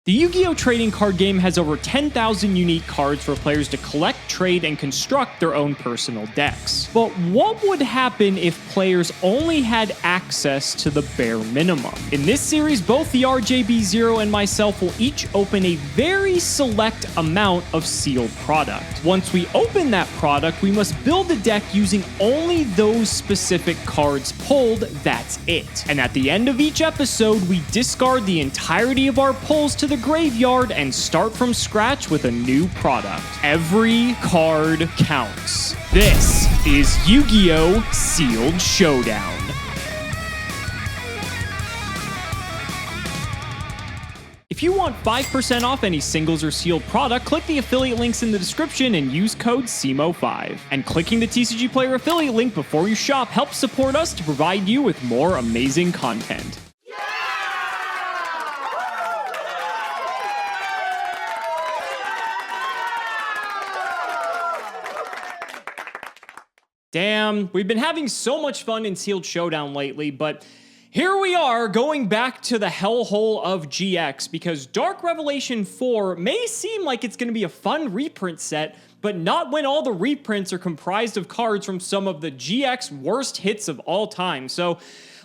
The Yu-Gi-Oh! Trading card game has over 10,000 unique cards for players to collect, trade, and construct their own personal decks. But what would happen if players only had access to the bare minimum? In this series, both the TheRJB0 and myself will each open a very select amount of sealed product. Once we open that product, we must build a deck using only those specific cards pulled, that's it. And at the end of each episode, we discard the entirety of our pulls to the graveyard and start from scratch with a new product. Every card counts. This is Yu-Gi-Oh! Sealed Showdown. If you want 5% off any singles or sealed product, click the affiliate links in the description and use code CIMO5. And clicking the TCG Player affiliate link before you shop helps support us to provide you with more amazing content. Damn, we've been having so much fun in Sealed Showdown lately, but here we are going back to the hellhole of GX because Dark Revelation 4 may seem like it's going to be a fun reprint set, but not when all the reprints are comprised of cards from some of the GX worst hits of all time. So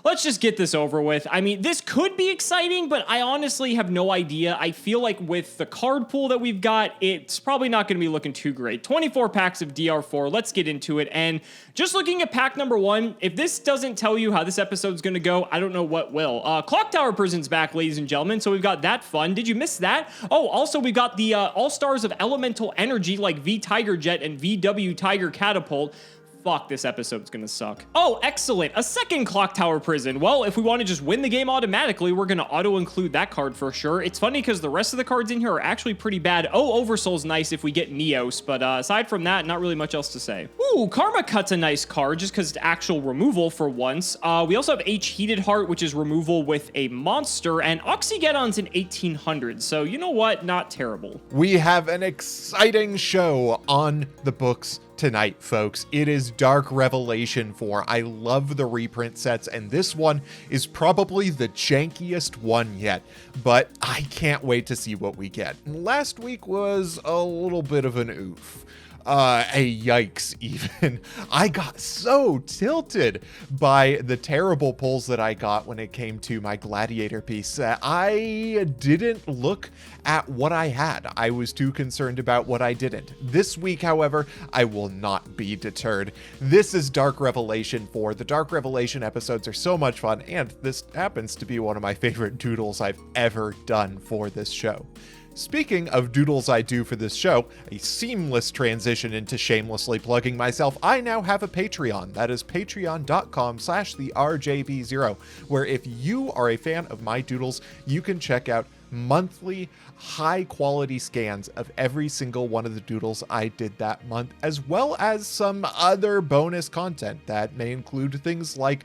let's just get this over with. I mean, this could be exciting, but I honestly have no idea. I feel like with the card pool that we've got, it's probably not going to be looking too great. 24 packs of DR4. Let's get into it. And just looking at pack number 1, if this doesn't tell you how this episode's going to go, I don't know what will. Clock Tower Prison's back, ladies and gentlemen, so we've got that fun. Did you miss that? Oh, also, we've got the All-Stars of Elemental Energy like V Tiger Jet and VW Tiger Catapult. Fuck, this episode's gonna suck. Oh, excellent. A second Clock Tower Prison. Well, if we want to just win the game automatically, we're gonna auto-include that card for sure. It's funny because the rest of the cards in here are actually pretty bad. Oh, Oversoul's nice if we get Neos, but aside from that, not really much else to say. Ooh, Karma Cut's a nice card just because it's actual removal for once. We also have H Heated Heart, which is removal with a monster, and Oxygeddon's in 1800, so you know what? Not terrible. We have an exciting show on the books tonight, folks. It is Dark Revelation 4. I love the reprint sets, and this one is probably the jankiest one yet, but I can't wait to see what we get. Last week was a little bit of an oof. A yikes even. I got so tilted by the terrible pulls that I got when it came to my Gladiator piece. I didn't look at what I had. I was too concerned about what I didn't. This week, however, I will not be deterred. This is Dark Revelation 4. The Dark Revelation episodes are so much fun, and this happens to be one of my favorite doodles I've ever done for this show. Speaking of doodles I do for this show, a seamless transition into shamelessly plugging myself, I now have a Patreon. That is patreon.com/TheRJB0, where if you are a fan of my doodles, you can check out monthly high quality scans of every single one of the doodles I did that month, as well as some other bonus content that may include things like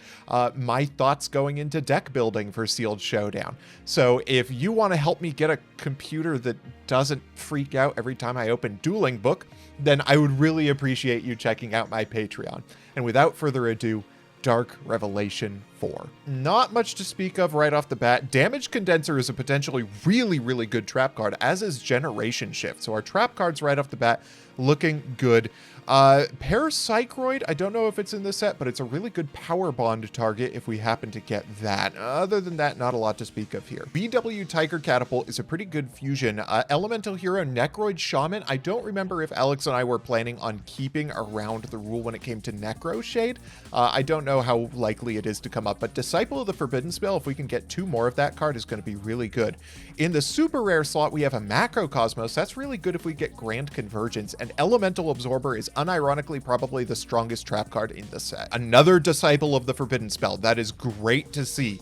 my thoughts going into deck building for Sealed Showdown. So if you want to help me get a computer that doesn't freak out every time I open Dueling Book, then I would really appreciate you checking out my Patreon. And without further ado, Dark Revelation 4. Not much to speak of right off the bat. Damage Condenser is a potentially really good trap card, as is Generation Shift. So our trap cards right off the bat looking good. Parapsychroid, I don't know if it's in this set, but it's a really good power bond target if we happen to get that. Other than that, not a lot to speak of here. VW Tiger Catapult is a pretty good fusion. Elemental Hero Necroid Shaman, I don't remember if Alex and I were planning on keeping around the rule when it came to Necro Shade. I don't know how likely it is to come up, but Disciple of the Forbidden Spell, if we can get 2 more of that card, is going to be really good. In the super rare slot, we have a Macrocosmos. That's really good if we get Grand Convergence, and Elemental Absorber is unironically probably the strongest trap card in the set. Another Disciple of the Forbidden Spell. That is great to see.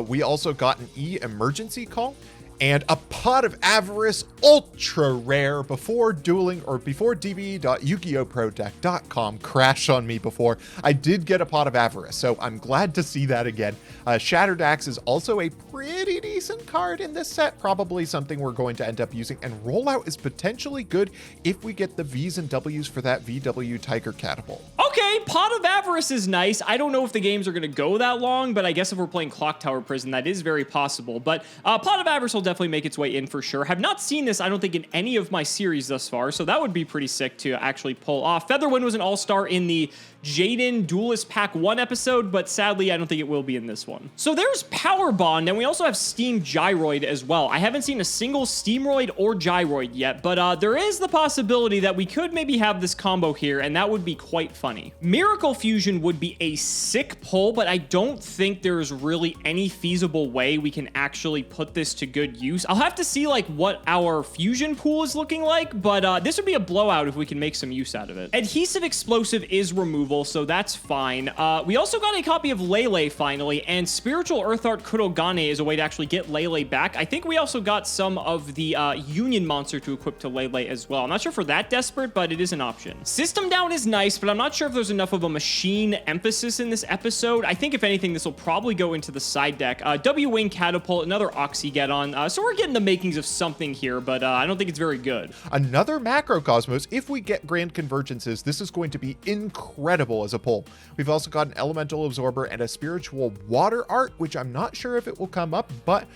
We also got an Emergency Call and a Pot of Avarice, ultra rare, before dueling or before dve.yugioprodeck.com crashed on me before. I did get a Pot of Avarice, so I'm glad to see that again. Shattered Axe is also a pretty decent card in this set, probably something we're going to end up using, and Rollout is potentially good if we get the V's and W's for that VW Tiger Catapult. Okay, Pot of Avarice is nice. I don't know if the games are going to go that long, but I guess if we're playing Clock Tower Prison, that is very possible. But Pot of Avarice will definitely make its way in for sure. Have not seen this, I don't think, in any of my series thus far, so that would be pretty sick to actually pull off. Featherwind was an all-star in the Jaden Duelist Pack 1 episode, but sadly, I don't think it will be in this one. So there's Power Bond, and we also have Steam Gyroid as well. I haven't seen a single Steamroid or Gyroid yet, but there is the possibility that we could maybe have this combo here, and that would be quite funny. Miracle Fusion would be a sick pull, but I don't think there's really any feasible way we can actually put this to good use. I'll have to see like what our fusion pool is looking like, but this would be a blowout if we can make some use out of it. Adhesive Explosive is removable, so that's fine. We also got a copy of Lele finally, and Spiritual Earth Art Kurogane is a way to actually get Lele back. I think we also got some of the Union Monster to equip to Lele as well. I'm not sure if we're that desperate, but it is an option. System Down is nice, but I'm not sure if there's enough of a machine emphasis in this episode. I think if anything, this will probably go into the side deck. W-Wing Catapult, another Oxygeddon. So we're getting the makings of something here, but I don't think it's very good. Another Macrocosmos. If we get Grand Convergences, this is going to be incredible as a pull. We've also got an Elemental Absorber and a Spiritual Water Art, which I'm not sure if it will come up, but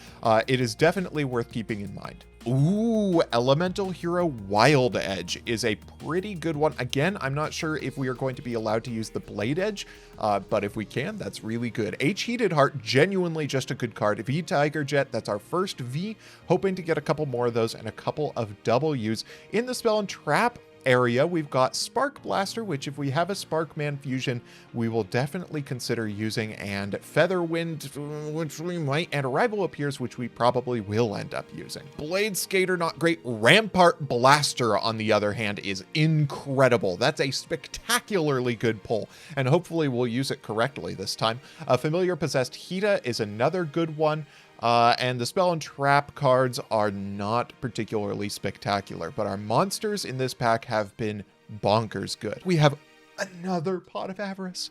it is definitely worth keeping in mind. Ooh, Elemental Hero Wild Edge is a pretty good one. Again, I'm not sure if we are going to be allowed to use the Blade Edge, but if we can, that's really good. H Heated Heart, genuinely just a good card. V Tiger Jet, that's our first V. Hoping to get a couple more of those and a couple of W's. In the Spell and Trap area, we've got Spark Blaster, which if we have a Sparkman fusion, we will definitely consider using, and Featherwind, which we might, and Arrival Appears, which we probably will end up using. Blade Skater, not great. Rampart Blaster, on the other hand, is incredible. That's a spectacularly good pull, and hopefully we'll use it correctly this time. Familiar Possessed Hita is another good one. And the Spell and Trap cards are not particularly spectacular, but our monsters in this pack have been bonkers good. We have another Pot of Avarice,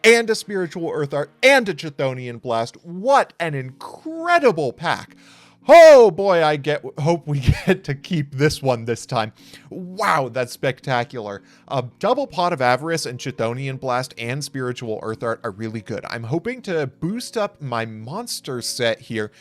and a Spiritual Earth Art, and a Chthonian Blast. What an incredible pack! Oh boy, hope we get to keep this one this time. Wow, that's spectacular. Double Pot of Avarice and Chthonian Blast and Spiritual Earth Art are really good. I'm hoping to boost up my monster set here,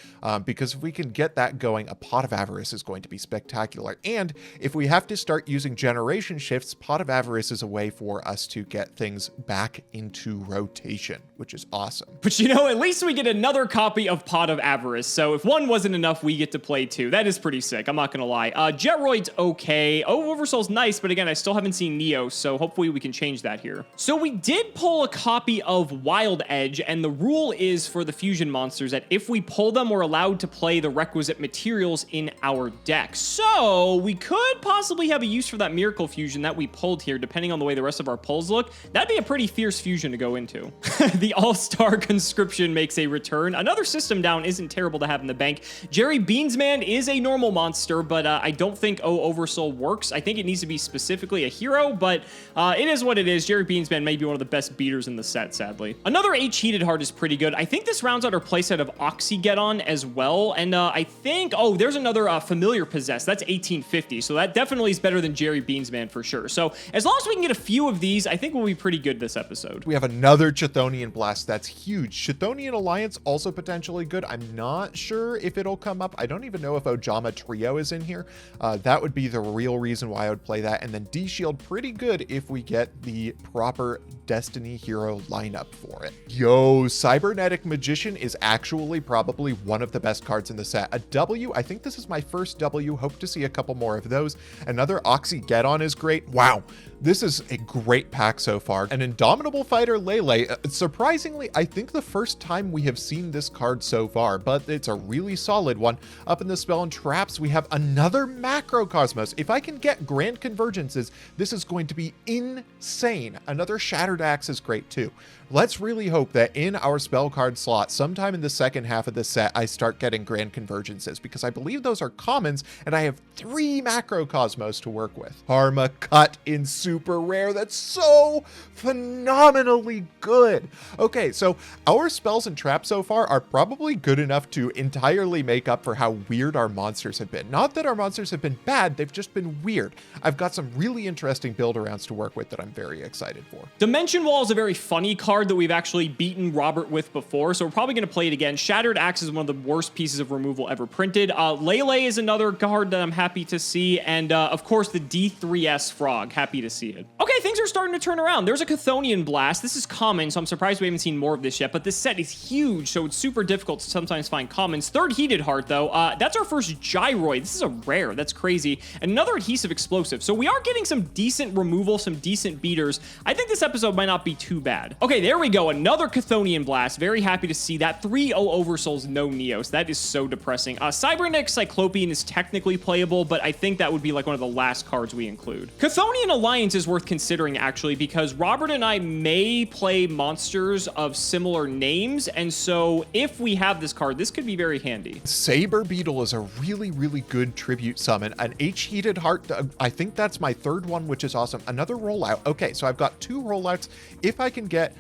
because if we can get that going, a Pot of Avarice is going to be spectacular. And if we have to start using generation shifts, Pot of Avarice is a way for us to get things back into rotation, which is awesome. But you know, at least we get another copy of Pot of Avarice, so if one wasn't enough, we get to play two. That is pretty sick, I'm not gonna lie. Jetroid's okay. Oversoul's nice, but again, I still haven't seen Neo, so hopefully we can change that here. So we did pull a copy of Wild Edge, and the rule is for the fusion monsters that if we pull them, we're allowed to play the requisite materials in our deck. So we could possibly have a use for that Miracle Fusion that we pulled here, depending on the way the rest of our pulls look. That'd be a pretty fierce fusion to go into. The All-Star Conscription makes a return. Another System Down isn't terrible to have in the bank. Jerry Beansman is a normal monster, but I don't think Oversoul works. I think it needs to be specifically a hero, but it is what it is. Jerry Beansman may be one of the best beaters in the set, sadly. Another H Heated Heart is pretty good. I think this rounds out our playset of Oxygeddon as well, and I think, oh, there's another Familiar Possessed. That's 1850, so that definitely is better than Jerry Beansman for sure. So as long as we can get a few of these, I think we'll be pretty good this episode. We have another Chthonian Blast. That's huge. Chthonian Alliance, also potentially good. I'm not sure if it'll come up. I don't even know if Ojama Trio is in here. That would be the real reason why I would play that. And then D-Shield, pretty good if we get the proper Destiny Hero lineup for it. Yo, Cybernetic Magician is actually probably one of the best cards in the set. A W, I think this is my first W. Hope to see a couple more of those. Another Oxygeddon is great. Wow, this is a great pack so far. An Indomitable Fighter Lele, surprisingly, I think the first time we have seen this card so far, but it's a really solid one. Up in the Spell and Traps, we have another Macrocosmos. If I can get Grand Convergences, this is going to be insane. Another Shattered Axe is great too. let's really hope that in our spell card slot, sometime in the second half of the set, I start getting Grand Convergences, because I believe those are commons, and I have 3 Macrocosmos to work with. Karma Cut in super rare. That's so phenomenally good. Okay, so our spells and traps so far are probably good enough to entirely make up for how weird our monsters have been. Not that our monsters have been bad, they've just been weird. I've got some really interesting build-arounds to work with that I'm very excited for. Dimension Wall is a very funny card that we've actually beaten Robert with before, so we're probably going to play it again. Shattered Axe is one of the worst pieces of removal ever printed. Lele is another card that I'm happy to see, and of course the D3S Frog, happy to see it. Okay, things are starting to turn around. There's a Chthonian Blast. This is common, so I'm surprised we haven't seen more of this yet, but this set is huge, so it's super difficult to sometimes find commons. Third Heated Heart, though, that's our first Gyroid. This is a rare. That's crazy. And another Adhesive Explosive. So we are getting some decent removal, some decent beaters. I think this episode might not be too bad. Okay, there we go. Another Chthonian Blast. Very happy to see that. 3-0 Oversouls, no Neos. That is so depressing. Cybernetic Cyclopean is technically playable, but I think that would be like one of the last cards we include. Chthonian Alliance is worth considering, actually, because Robert and I may play monsters of similar names, and so if we have this card, this could be very handy. Saber Beetle is a really, really good tribute summon. An H-Heated Heart, I think that's my 3rd one, which is awesome. Another rollout. Okay, so I've got 2 rollouts. If I can get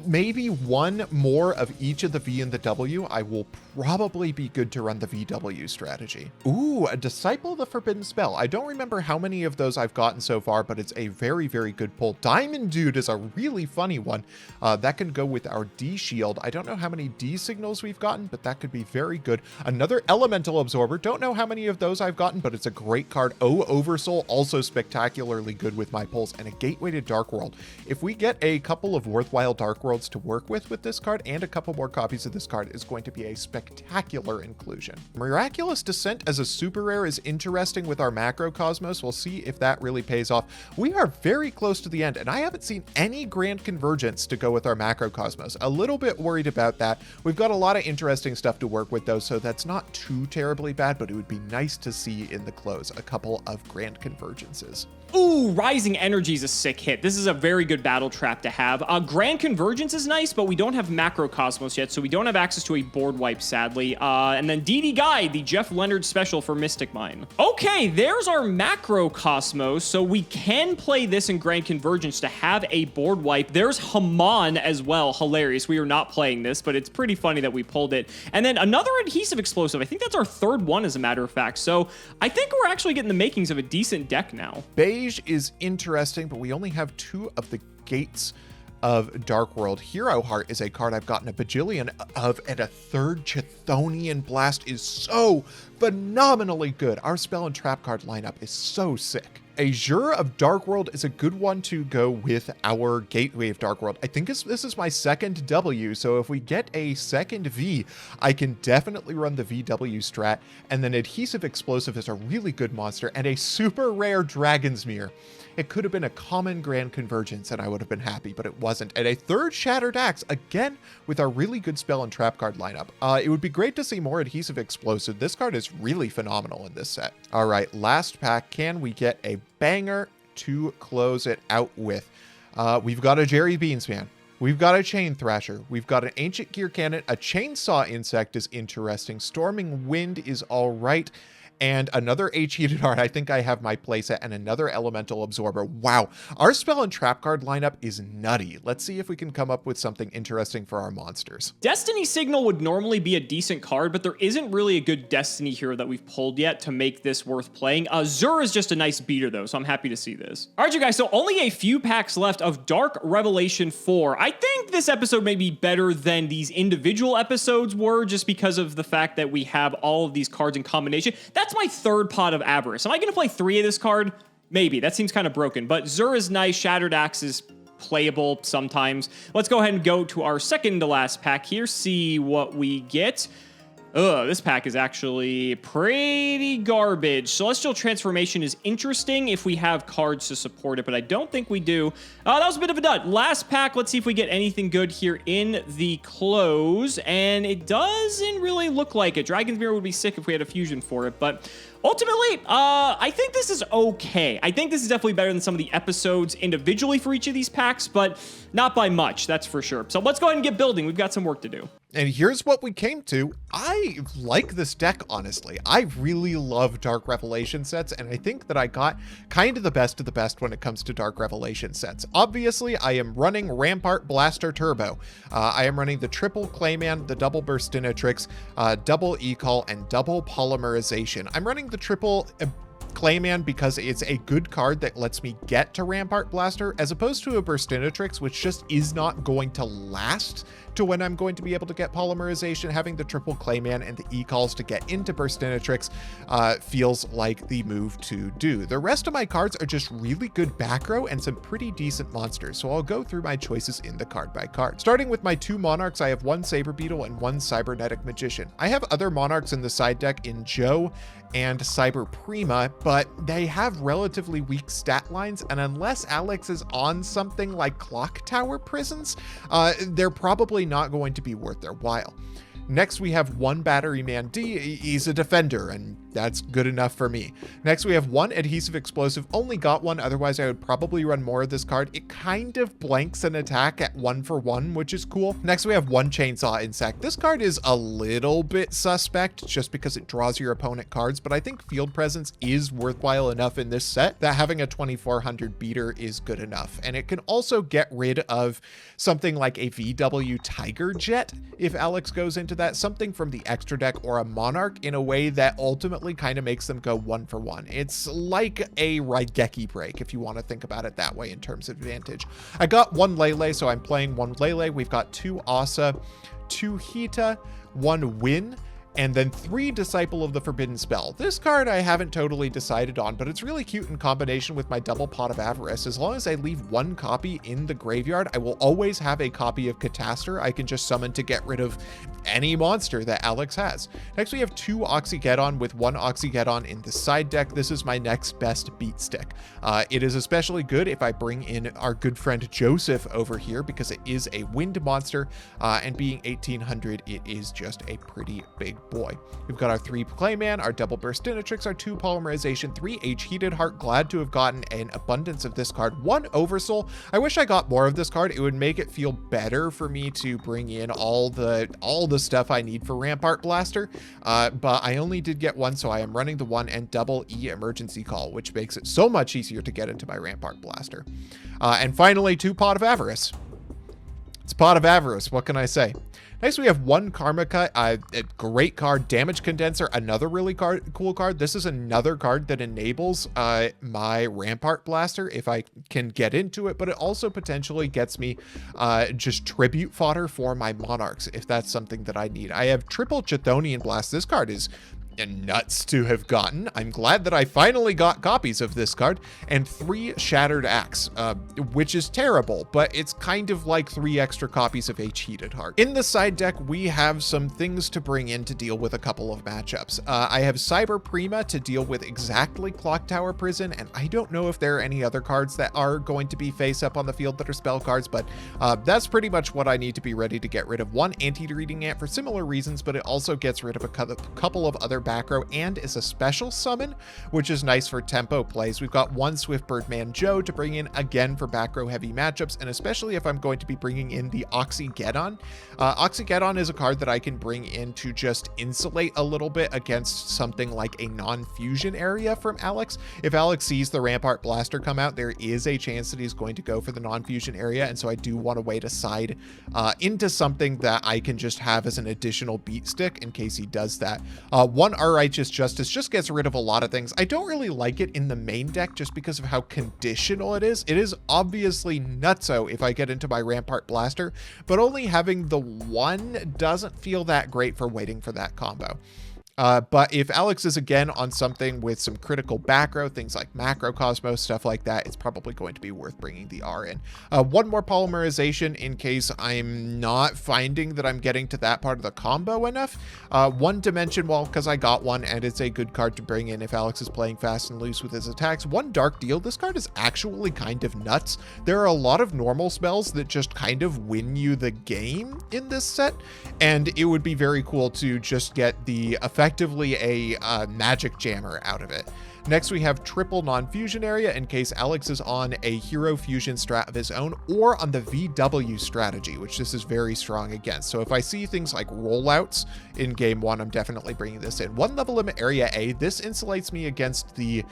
maybe 1 more of each of the V and the W, I will probably be good to run the VW strategy. Ooh, a Disciple of the Forbidden Spell. I don't remember how many of those I've gotten so far, but it's a very, very good pull. Diamond Dude is a really funny one. That can go with our D shield. I don't know how many D signals we've gotten, but that could be very good. Another Elemental Absorber. Don't know how many of those I've gotten, but it's a great card. Oh, Oversoul, also spectacularly good with my pulls. And a Gateway to Dark World. If we get a couple of worthwhile Dark Worlds to work with this card, and a couple more copies of this card, is going to be a spectacular inclusion. Miraculous Descent as a super rare is interesting with our Macrocosmos. We'll see if that really pays off. We are very close to the end, and I haven't seen any Grand Convergence to go with our Macrocosmos. A little bit worried about that. We've got a lot of interesting stuff to work with, though, so that's not too terribly bad, but it would be nice to see in the close a couple of Grand Convergences. Ooh, Rising Energy is a sick hit. This is a very good battle trap to have. Grand Convergence is nice, but we don't have Macrocosmos yet, so we don't have access to a board wipe, sadly. And then DD Guide, the Jeff Leonard special for Mystic Mine. Okay, there's our Macrocosmos, so we can play this in Grand Convergence to have a board wipe. There's Haman as well. Hilarious. We are not playing this, but it's pretty funny that we pulled it. And then another Adhesive Explosive. I think that's our 3rd one, as a matter of fact. So I think we're actually getting the makings of a decent deck now. Beige is interesting, but we only have 2 of the Gates of Dark World. Hero Heart is a card I've gotten a bajillion of, and a 3rd Chthonian Blast is so phenomenally good. Our spell and trap card lineup is so sick. Azure of Dark World is a good one to go with our Gateway of Dark World. I think this is my 2nd W, so if we get a 2nd V, I can definitely run the VW strat, and then Adhesive Explosive is a really good monster, and a super rare Dragon's Mirror. It could have been a common Grand Convergence, and I would have been happy, but it wasn't. And a 3rd Shattered Axe, again, with our really good spell and trap card lineup. It would be great to see more Adhesive Explosive. This card is really phenomenal in this set. All right, last pack. Can we get a banger to close it out with? We've got a Jerry Beansman. We've got a Chain Thrasher. We've got an Ancient Gear Cannon. A Chainsaw Insect is interesting. Storming Wind is all right. And another H-Heated Heart. I think I have my playset, and another Elemental Absorber. Wow. Our spell and trap card lineup is nutty. Let's see if we can come up with something interesting for our monsters. Destiny Signal would normally be a decent card, but there isn't really a good Destiny hero that we've pulled yet to make this worth playing. Zur is just a nice beater, though, so I'm happy to see this. All right, you guys, so only a few packs left of Dark Revelation 4. I think this episode may be better than these individual episodes were, just because of the fact that we have all of these cards in combination. That's my 3rd pot of Avarice. Am I going to play 3 of this card? Maybe. That seems kind of broken. But Zur is nice. Shattered Axe is playable sometimes. Let's go ahead and go to our second to last pack here. See what we get. Ugh, this pack is actually pretty garbage. Celestial Transformation is interesting if we have cards to support it, but I don't think we do. That was a bit of a dud. Last pack, let's see if we get anything good here in the close, and it doesn't really look like it. Dragon's Mirror would be sick if we had a fusion for it, but ultimately, I think this is okay. I think this is definitely better than some of the episodes individually for each of these packs, but not by much, that's for sure. So let's go ahead and get building. We've got some work to do. And here's what we came to. I like this deck, honestly. I really love Dark Revelation sets, and I think that I got kind of the best when it comes to Dark Revelation sets. Obviously, I am running Rampart Blaster Turbo. I am running the triple Clayman, the double Burstinatrix, double E-Call, and double Polymerization. I'm running the triple Clayman because it's a good card that lets me get to Rampart Blaster, as opposed to a Burstinatrix, which just is not going to last to when I'm going to be able to get Polymerization. Having the triple Clayman and the E-Calls to get into Burstinatrix feels like the move to do. The rest of my cards are just really good back row and some pretty decent monsters, so I'll go through my choices in the card by card. Starting with my 2 Monarchs, I have 1 Saber Beetle and 1 Cybernetic Magician. I have other Monarchs in the side deck in Joe and Cyber Prima, but they have relatively weak stat lines, and unless Alex is on something like Clock Tower Prisons, they're probably not going to be worth their while. Next, we have 1 Battery Man D. He's a defender, and that's good enough for me. Next, we have 1 Adhesive Explosive. Only got 1, otherwise I would probably run more of this card. It kind of blanks an attack at 1 for 1, which is cool. Next, we have 1 Chainsaw Insect. This card is a little bit suspect just because it draws your opponent cards, but I think Field Presence is worthwhile enough in this set that having a 2400 beater is good enough. And it can also get rid of something like a VW Tiger Jet if Alex goes into that, something from the extra deck or a Monarch, in a way that ultimately kind of makes them go 1 for 1. It's like a Raigeki break, if you want to think about it that way in terms of advantage. I got 1 Lele, so I'm playing 1 Lele. We've got 2 Asa, 2 Hita, 1 Win, and then 3 Disciple of the Forbidden Spell. This card I haven't totally decided on, but it's really cute in combination with my double Pot of Avarice. As long as I leave 1 copy in the graveyard, I will always have a copy of Catastor I can just summon to get rid of any monster that Alex has. Next, we have 2 Oxygeddon with 1 Oxygeddon in the side deck. This is my next best beat stick. It is especially good if I bring in our good friend Joseph over here, because it is a wind monster, and being 1800, it is just a pretty big boy. We've got our 3 Clayman, our double Burstinatrix, our 2 Polymerization, 3 H Heated Heart. Glad to have gotten an abundance of this card. 1 Oversoul. I wish I got more of this card. It would make it feel better for me to bring in all the stuff I need for Rampart Blaster, but I only did get 1, so I am running the 1 and double E Emergency Call, which makes it so much easier to get into my Rampart Blaster. And finally, 2 Pot of Avarice. It's Pot of Avarice, what can I say? Next, we have 1 Karma Cut, a great card. Damage Condenser, another really cool card. This is another card that enables my Rampart Blaster if I can get into it, but it also potentially gets me just tribute fodder for my Monarchs, if that's something that I need. I have triple Chthonian Blast. This card is nuts to have gotten. I'm glad that I finally got copies of this card. And 3 Shattered Axe, which is terrible, but it's kind of like 3 extra copies of H Heated Heart. In the side deck, we have some things to bring in to deal with a couple of matchups. I have Cyber Prima to deal with exactly Clock Tower Prison, and I don't know if there are any other cards that are going to be face up on the field that are spell cards, but that's pretty much what I need to be ready to get rid of. 1 Anti-Reading Ant for similar reasons, but it also gets rid of a couple of other back row and is a special summon, which is nice for tempo plays. We've got 1 Swift Birdman Joe to bring in again for back row heavy matchups, and especially if I'm going to be bringing in the Oxygeddon. Oxygeddon is a card that I can bring in to just insulate a little bit against something like a non-fusion area from Alex. If Alex sees the Rampart Blaster come out, there is a chance that he's going to go for the non-fusion area, and so I do want a way to side into something that I can just have as an additional beat stick in case he does that. 1 Righteous Justice just gets rid of a lot of things. I don't really like it in the main deck just because of how conditional it is. It is obviously nutso if I get into my Rampart Blaster, but only having the 1 doesn't feel that great for waiting for that combo. But if Alex is again on something with some critical back row, things like Macrocosmos, stuff like that, it's probably going to be worth bringing the R in. One more polymerization in case I'm not finding that I'm getting to that part of the combo enough. One Dimension Wall, because I got one, and it's a good card to bring in if Alex is playing fast and loose with his attacks. One Dark Deal, this card is actually kind of nuts. There are a lot of normal spells that just kind of win you the game in this set, and it would be very cool to just get the effectively a magic jammer out of it. Next, we have triple non-fusion area in case Alex is on a hero fusion strat of his own or on the VW strategy, which this is very strong against. So if I see things like rollouts in game one, I'm definitely bringing this in. One level limit area A, this insulates me against the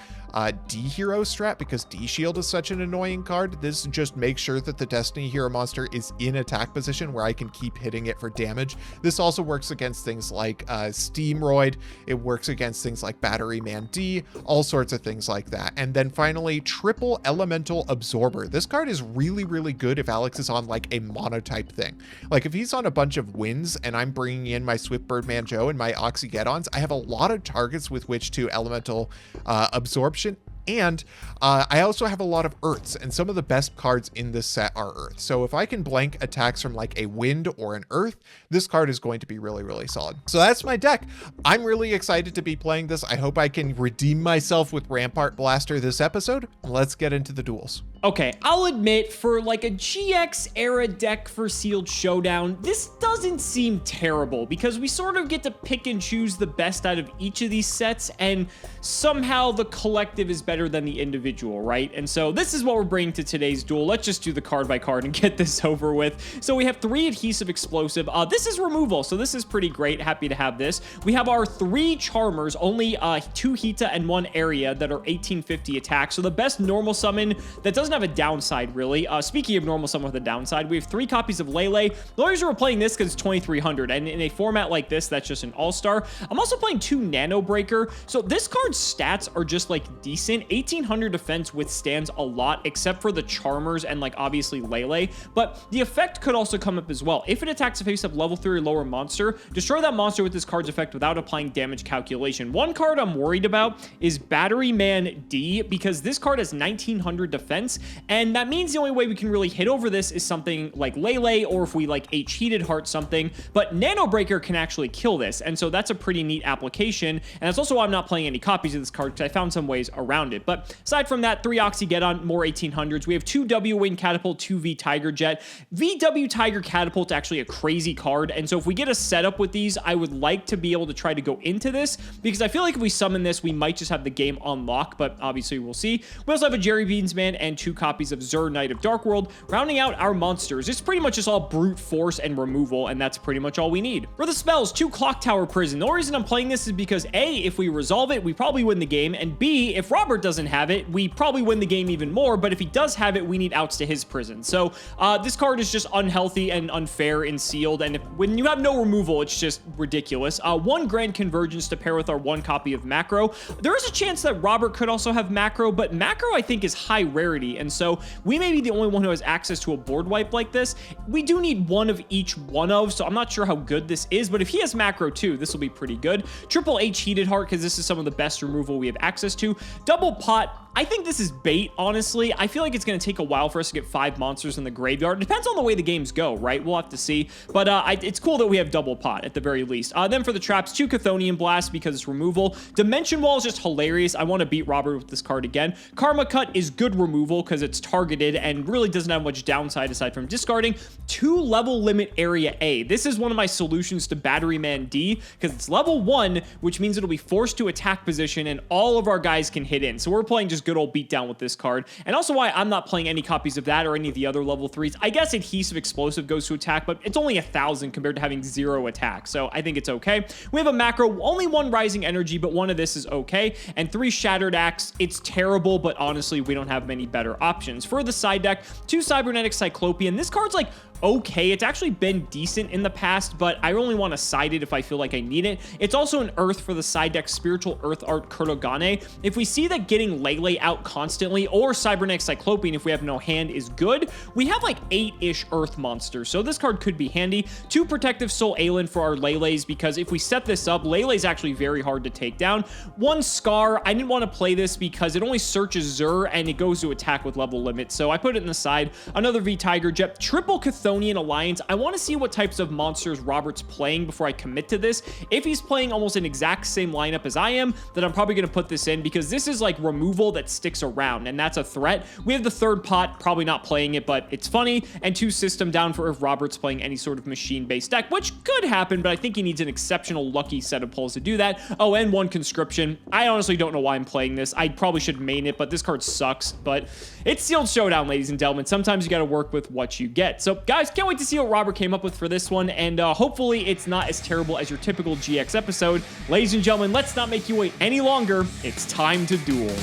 D hero strat because D shield is such an annoying card. This just makes sure that the Destiny hero monster is in attack position where I can keep hitting it for damage. This also works against things like Steamroid. It works against things like Battery Man D, all sorts of things like that. And then finally, triple elemental absorber. This card is really, really good if Alex is on like a monotype thing. Like if he's on a bunch of winds and I'm bringing in my Swiftbirdman Joe and my Oxygeddons, I have a lot of targets with which to elemental absorption. And I also have a lot of earths, and some of the best cards in this set are earth. So if I can blank attacks from like a wind or an earth, this card is going to be really, really solid. So that's my deck. I'm really excited to be playing this. I hope I can redeem myself with Rampart Blaster this episode. Let's get into the duels. Okay, I'll admit, for like a GX era deck for Sealed Showdown, this doesn't seem terrible because we sort of get to pick and choose the best out of each of these sets, and somehow the collective is better than the individual, right? And so this is what we're bringing to today's duel. Let's just do the card by card and get this over with. So we have 3 Adhesive Explosive. This is removal, so this is pretty great. Happy to have this. We have our 3 Charmers, only 2 Hita and 1 Area that are 1850 attack. So the best normal summon that doesn't have a downside, really. Speaking of normal summon with a downside, we have 3 copies of Lele. The only reason we're playing this because it's 2300, and in a format like this, that's just an all-star. I'm also playing 2 Nano Breaker. So this card's stats are just like decent. 1800 defense withstands a lot, except for the Charmers and like obviously Lele. But the effect could also come up as well. If it attacks a face-up level 3 or lower monster, destroy that monster with this card's effect without applying damage calculation. One card I'm worried about is Battery Man D, because this card has 1900 defense, and that means the only way we can really hit over this is something like Lele, or if we like H-Heated Heart something, but Nano Breaker can actually kill this, and so that's a pretty neat application, and that's also why I'm not playing any copies of this card, because I found some ways around it. But aside from that, 3 Oxygeddon, more 1800s. We have 2 W-Wing Catapult, 2 V Tiger Jet. VW Tiger Catapult's actually a crazy card, and so if we get a setup with these, I would like to be able to try to go into this, because I feel like if we summon this, we might just have the game on lock, but obviously we'll see. We also have a Jerry Beans Man and 2 copies of Zur, Knight of Dark World. Rounding out our monsters, it's pretty much just all brute force and removal, and that's pretty much all we need. For the spells, 2 Clock Tower Prison. The only reason I'm playing this is because A, if we resolve it, we probably win the game, and B, if Robert doesn't have it, we probably win the game even more, but if he does have it, we need outs to his prison. So this card is just unhealthy and unfair in Sealed, and when you have no removal, it's just ridiculous. 1 Grand Convergence to pair with our 1 copy of Macro. There is a chance that Robert could also have Macro, but Macro I think is high rarity, and so we may be the only one who has access to a board wipe like this. We do need 1 of each one of, so I'm not sure how good this is, but if he has Macro too, this will be pretty good. Triple H Heated Heart, because this is some of the best removal we have access to. Double Pot, I think this is bait, honestly. I feel like it's going to take a while for us to get 5 monsters in the graveyard. It depends on the way the games go, right? We'll have to see. But it's cool that we have double pot at the very least. Then for the traps, 2 Chthonian Blast because it's removal. Dimension Wall is just hilarious. I want to beat Robert with this card again. Karma Cut is good removal because it's targeted and really doesn't have much downside aside from discarding. 2 Level Limit Area A. This is one of my solutions to Battery Man D because it's level 1, which means it'll be forced to attack position and all of our guys can hit in. So we're playing just good old beatdown with this card, and also why I'm not playing any copies of that or any of the other level 3s. I guess Adhesive Explosive goes to attack, but it's only 1,000 compared to having 0 attack, so I think it's okay. We have a Macro, only 1 Rising Energy, but 1 of this is okay, and 3 Shattered Axe. It's terrible, but honestly, we don't have many better options. For the side deck, 2 Cybernetic Cyclopean. This card's like okay. It's actually been decent in the past, but I only want to side it if I feel like I need it. It's also an Earth for the side deck, Spiritual Earth Art Kurtogane. If we see that getting Lele out constantly, or Cybernetic Cyclopean if we have no hand is good, we have like 8-ish Earth monsters, so this card could be handy. 2 Protective Soul Aelin for our Lele's, because if we set this up, Lele's actually very hard to take down. 1 Scar, I didn't want to play this because it only searches Zur and it goes to attack with level limit, so I put it in the side. Another V Tiger Jet, triple Chthonian Alliance. I want to see what types of monsters Robert's playing before I commit to this. If he's playing almost an exact same lineup as I am, then I'm probably going to put this in, because this is like removal that sticks around, and that's a threat. We have the 3rd pot, probably not playing it, but it's funny, and 2 System Down for if Robert's playing any sort of machine-based deck, which could happen, but I think he needs an exceptional lucky set of pulls to do that. Oh, and 1 Conscription. I honestly don't know why I'm playing this. I probably should main it, but this card sucks. But it's Sealed Showdown, ladies and gentlemen. Sometimes you got to work with what you get. So, guys, can't wait to see what Robert came up with for this one, and hopefully it's not as terrible as your typical GX episode. Ladies and gentlemen, let's not make you wait any longer. It's time to duel.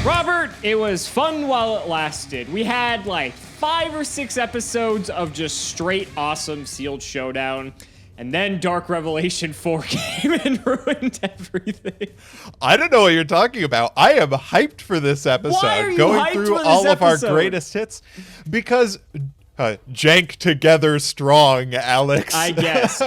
Robert, it was fun while it lasted. We had like 5 or 6 episodes of just straight awesome Sealed Showdown. And then Dark Revelation 4 came and ruined everything. I don't know what you're talking about. I am hyped for this episode. Why are you going hyped through for this all of our episode? greatest hits, because jank together strong, Alex. I guess.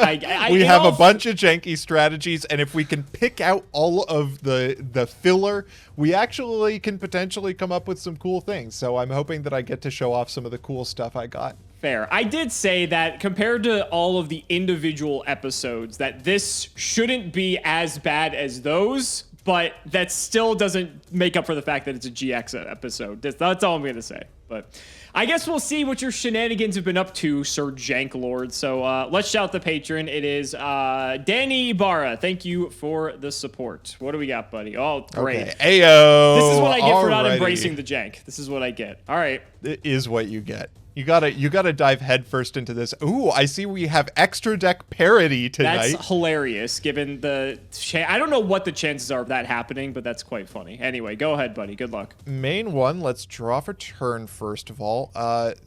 We have a bunch of janky strategies, and if we can pick out all of the filler, we actually can potentially come up with some cool things. So I'm hoping that I get to show off some of the cool stuff I got. Fair. I did say that compared to all of the individual episodes, that this shouldn't be as bad as those, but that still doesn't make up for the fact that it's a GX episode. That's all I'm going to say. But I guess we'll see what your shenanigans have been up to, Sir Janklord. So let's shout the patron. It is Danny Ibarra. Thank you for the support. What do we got, buddy? Oh, great. Okay. Ayo. This is what I get for not Alrighty. embracing the jank. This is what I get. All right. It is what you get. You gotta dive headfirst into this. Ooh, I see we have extra deck parody tonight. That's hilarious, given the... I don't know what the chances are of that happening, but that's quite funny. Anyway, go ahead, buddy. Good luck. Main 1, let's draw for turn first of all.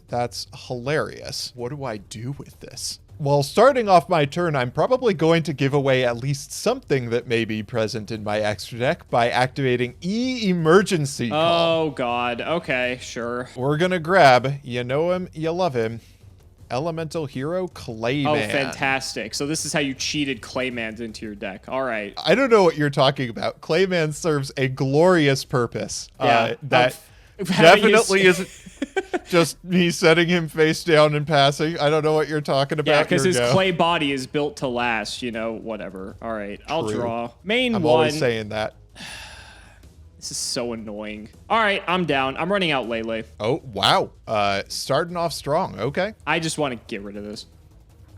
That's hilarious. What do I do with this? Well, starting off my turn, I'm probably going to give away at least something that may be present in my extra deck by activating emergency call. Oh, God. Okay, sure. We're gonna grab, you know him, you love him, Elemental Hero Clayman. Oh, fantastic. So this is how you cheated Claymans into your deck. All right. I don't know what you're talking about. Clayman serves a glorious purpose. Yeah. That definitely isn't just me setting him face down and passing. I don't know what you're talking about. Yeah, because Here his we go. clay body is built to last, you know, whatever. All right, I'll True. draw. Main I'm 1. always saying that. This is so annoying. All right, I'm down. I'm running out Lele. Oh, wow. Starting off strong. Okay. I just want to get rid of this.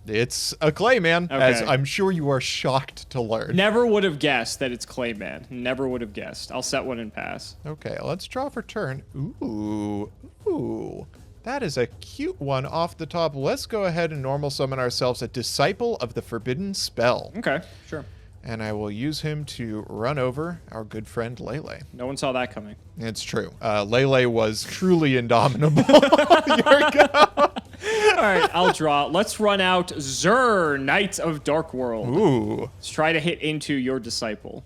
It's a Clayman, Okay. as I'm sure you are shocked to learn. Never would have guessed that it's Clayman. Never would have guessed. I'll set one and pass. Okay, let's draw for turn. Ooh. That is a cute one off the top. Let's go ahead and normal summon ourselves a Disciple of the Forbidden Spell. Okay, sure. And I will use him to run over our good friend Lele. No one saw that coming. It's true. Lele was truly indomitable. Here we go. All right, I'll draw. Let's run out Zur, Knight of Dark World. Ooh. Let's try to hit into your Disciple.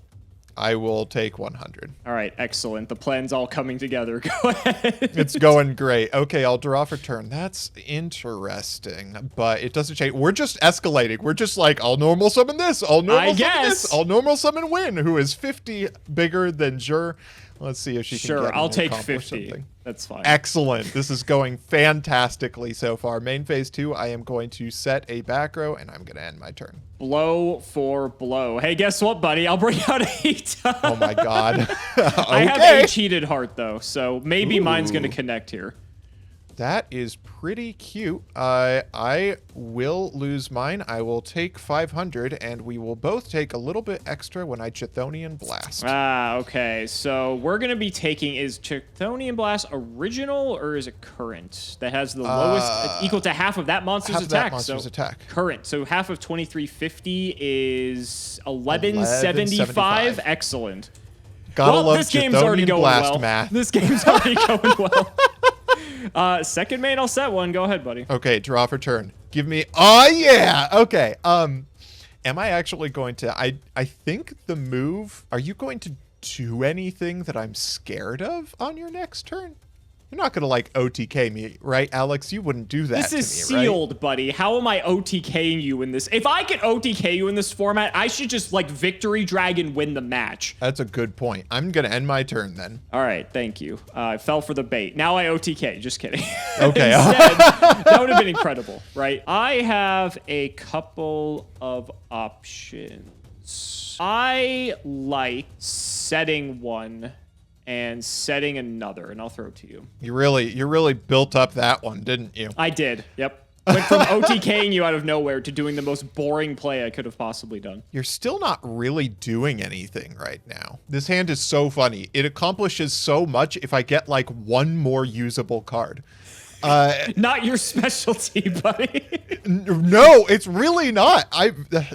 I will take 100. All right, excellent. The plan's all coming together. Go ahead. It's going great. Okay, I'll draw for turn. That's interesting, but it doesn't change. We're just escalating. We're just like, I'll normal summon this. I'll normal summon this. I'll normal summon Win, who is 50 bigger than Jur. Let's see if she can Sure, get I'll and take accomplish 50. something. That's fine. Excellent. This is going fantastically so far. Main phase 2, I am going to set a back row, and I'm going to end my turn. Blow for blow. Hey, guess what, buddy? I'll bring out a Oh my god. Okay. I have a cheated heart, though, so maybe mine's going to connect here. That is pretty cute. I will lose mine. I will take 500, and we will both take a little bit extra when I Chthonian Blast. Ah, okay. So we're going to be taking, is Chthonian Blast original or is it current? That has the lowest, equal to half of that monster's half of attack. that monster's so attack. Current. So half of 2350 is 1175. Excellent. Gotta love this game's already Chthonian going blast well. math. This game's already going well. Second main, I'll set one. Go ahead, buddy. Okay, draw for turn. Give me. Oh yeah. Okay. Am I actually going to? I think the move. Are you going to do anything that I'm scared of on your next turn? You're not gonna like OTK me, right, Alex? You wouldn't do that. This is sealed, buddy. How am I OTKing you in this? If I could OTK you in this format, I should just like victory drag and win the match. That's a good point. I'm gonna end my turn then. All right, thank you. I fell for the bait. Now I OTK. Just kidding. Okay. Instead, that would have been incredible, right? I have a couple of options. I like setting one and setting another, and I'll throw it to you. You really built up that one, didn't you? I did. Yep. Went from OTKing you out of nowhere to doing the most boring play I could have possibly done. You're still not really doing anything right now. This hand is so funny. It accomplishes so much if I get like one more usable card. Not your specialty, buddy. No, it's really not.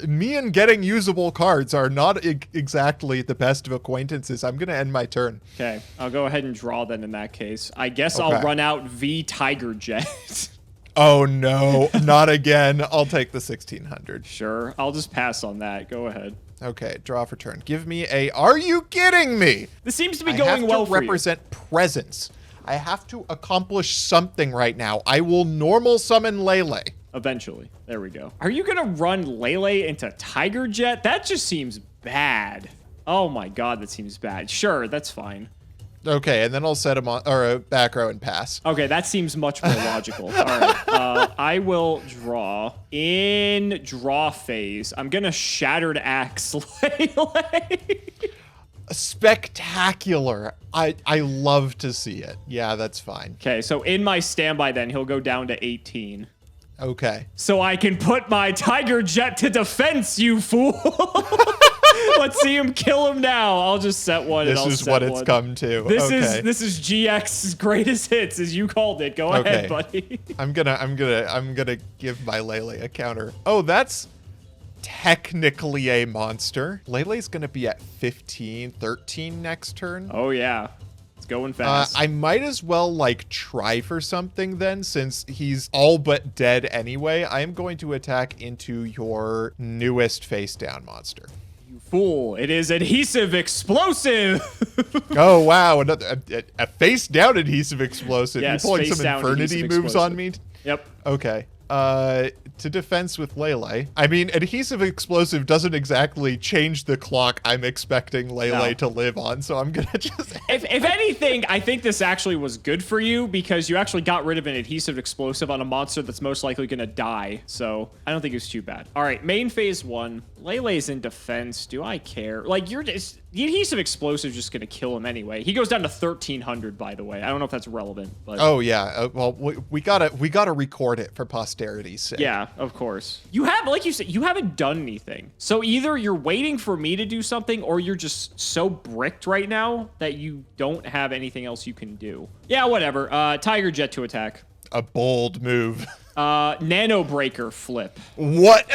Me and getting usable cards are not exactly the best of acquaintances. I'm gonna end my turn. Okay, I'll go ahead and draw then in that case. I guess Okay. I'll run out V Tiger Jet. Oh no, not again. I'll take the 1600. Sure, I'll just pass on that. Go ahead. Okay, draw for turn. Give me a. Are you kidding me? This seems to be I going have well to for represent presence. I have to accomplish something right now. I will normal summon Lele. you. Eventually. There we go. Are you going to run Lele into Tiger Jet? That just seems bad. Oh my god, that seems bad. Sure, that's fine. Okay, and then I'll set him on, or a back row and pass. Okay, that seems much more logical. All right, I will draw. In draw phase, I'm going to Shattered Axe Lele. Spectacular. I love to see it. Yeah, that's fine. Okay, so in my standby then, he'll go down to 18. Okay. So I can put my Tiger Jet to defense, you fool. Let's see him kill him now. I'll just set one. This and I'll is set what one. it's come to. This okay. is GX's greatest hits, as you called it. Go Okay. ahead, buddy. I'm gonna give my Lele a counter. Oh, that's technically a monster. Lele's gonna be at 15, 13 next turn. Oh yeah, it's going fast. I might as well like try for something then, since he's all but dead anyway. I am going to attack into your newest face down monster. You fool! It is adhesive explosive. Oh wow, another a face down adhesive explosive. Yes, You pulling face some down Infernity adhesive moves on me? Yep. Okay. To defense with Lele. I mean, adhesive explosive doesn't exactly change the clock I'm expecting Lele No. to live on, so I'm gonna just. If anything, I think this actually was good for you because you actually got rid of an adhesive explosive on a monster that's most likely going to die. So I don't think it was too bad. All right, main phase one. Lele's in defense. Do I care? Like, you're just... The adhesive explosive is just going to kill him anyway. He goes down to 1,300, by the way. I don't know if that's relevant, but... Oh yeah. Well, we gotta record it for posterity's sake. Yeah, of course. You have, like you said, you haven't done anything. So either you're waiting for me to do something or you're just so bricked right now that you don't have anything else you can do. Yeah, whatever. Tiger Jet to attack. A bold move. Nano Breaker flip. What?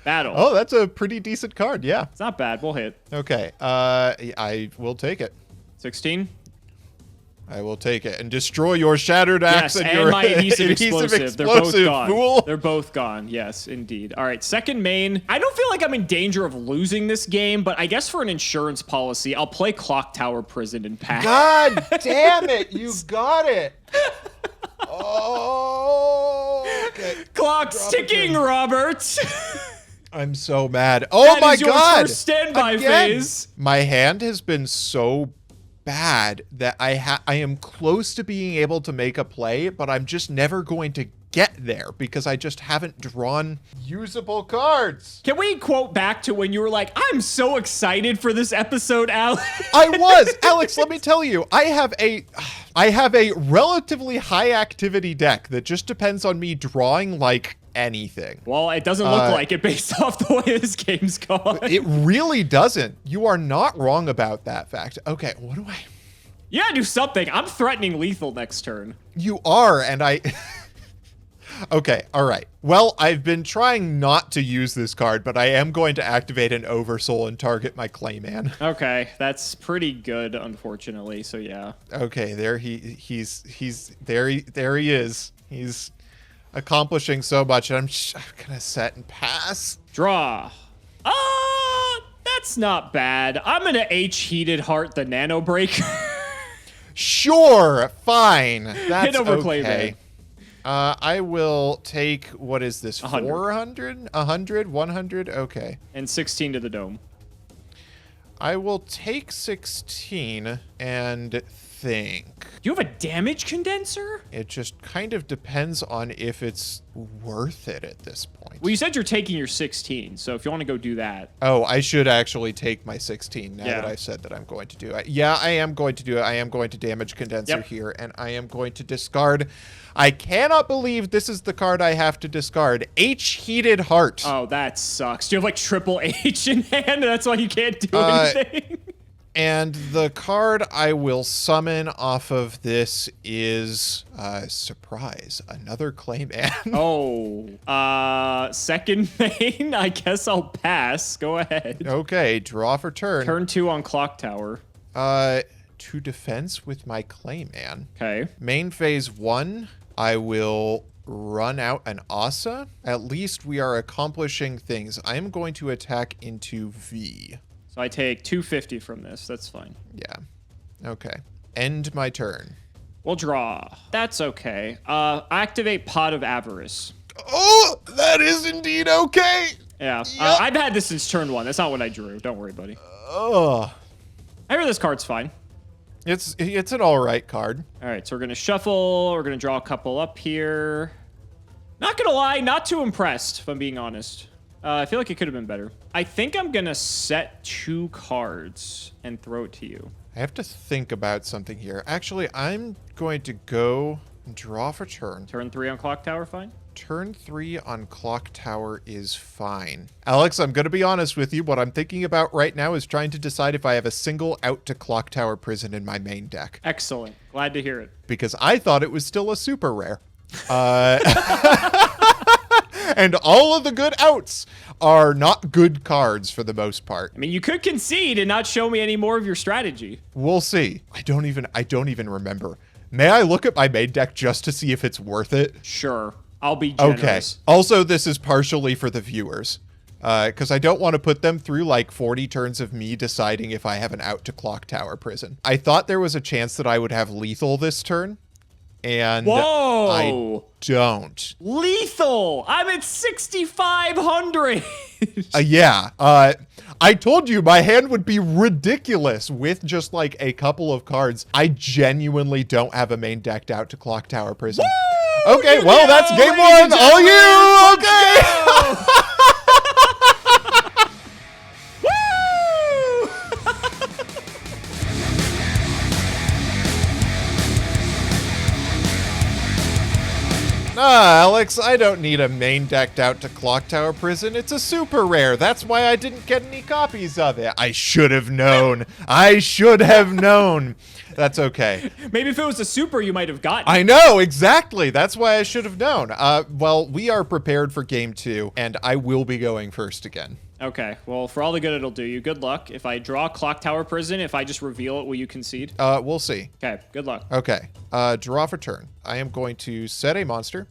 Battle. Oh, that's a pretty decent card. Yeah. It's not bad. We'll hit. Okay. I will take it. 16. I will take it and destroy your Shattered Axe Yes, and and your my adhesive explosive. They're both gone. Fool. They're both gone. Yes, indeed. All right, second main. I don't feel like I'm in danger of losing this game, but I guess for an insurance policy, I'll play Clock Tower Prison and pass. God damn it! You got it. Oh. Okay. Clock's ticking, Robert. I'm so mad. Oh That my is your god! first standby Again. phase. My hand has been so bad that I am close to being able to make a play, but I'm just never going to get there because I just haven't drawn usable cards. Can we quote back to when you were like, I'm so excited for this episode, Alex? I was. Alex, let me tell you, I have a relatively high activity deck that just depends on me drawing like anything. Well, it doesn't look like it based off the way this game's gone. It really doesn't. You are not wrong about that fact. Okay, what do I... You gotta do something. I'm threatening lethal next turn. You are, and Okay, all right. Well, I've been trying not to use this card, but I am going to activate an Oversoul and target my Clayman. Okay, that's pretty good, unfortunately. So yeah. Okay, there he's there he is. He's accomplishing so much. I'm gonna set and pass. Draw. That's not bad. I'm gonna H-Heated Heart the Nano Breaker. Sure, fine. That's Hit over okay. Clayman. I will take, what is this, 100. 400? 100? 100? Okay. And 16 to the dome. I will take 16 and think. Do you have a damage condenser? It just kind of depends on if it's worth it at this point. Well, you said you're taking your 16, so if you want to go do that. Oh, I should actually take my 16 now Yeah. that I said that I'm going to do it. Yeah, I am going to do it. I am going to damage condenser Yep. here, and I am going to discard. I cannot believe this is the card I have to discard. H-Heated Heart. Oh, that sucks. Do you have like triple H in hand? That's why you can't do anything? And the card I will summon off of this is, surprise, another Clayman. Oh, second main? I guess I'll pass. Go ahead. Okay, draw for turn. Turn 2 on Clock Tower. To defense with my Clayman. Okay. Main phase 1, I will run out an Asa. At least we are accomplishing things. I am going to attack into V. So I take 250 from this. That's fine. Yeah. Okay. End my turn. We'll draw. That's okay. Activate Pot of Avarice. Oh, that is indeed okay. Yeah. Yep. I've had this since turn 1. That's not what I drew. Don't worry, buddy. Oh. I hear this card's fine. It's an all right card. All right, so we're going to shuffle. We're going to draw a couple up here. Not going to lie, not too impressed, if I'm being honest. I feel like it could have been better. I think I'm going to set 2 cards and throw it to you. I have to think about something here. Actually, I'm going to go draw for turn. Turn 3 on Clock Tower, fine? Turn 3 on Clock Tower is fine. Alex, I'm going to be honest with you. What I'm thinking about right now is trying to decide if I have a single out to Clock Tower Prison in my main deck. Excellent. Glad to hear it. Because I thought it was still a super rare. And all of the good outs are not good cards for the most part. I mean, you could concede and not show me any more of your strategy. We'll see. I don't even remember. May I look at my main deck just to see if it's worth it? Sure. I'll be generous. Okay. Also, this is partially for the viewers. Because I don't want to put them through like 40 turns of me deciding if I have an out to Clock Tower Prison. I thought there was a chance that I would have lethal this turn. And Whoa! I don't. Lethal! I'm at 6,500! Yeah. I told you my hand would be ridiculous with just like a couple of cards. I genuinely don't have a main decked out to Clock Tower Prison. Woo! Okay, You well, go, that's game ladies and 1. All you! gentlemen. Okay! Let's go! Alex, I don't need a main decked out to Clock Tower Prison. It's a super rare. That's why I didn't get any copies of it. I should have known. I should have known. That's okay. Maybe if it was a super, you might have gotten. I know, exactly. That's why I should have known. Well, we are prepared for game 2, and I will be going first again. Okay, well, for all the good it'll do you, good luck. If I draw Clock Tower Prison, if I just reveal it, will you concede? We'll see. Okay, good luck. Okay, draw for turn. I am going to set a monster,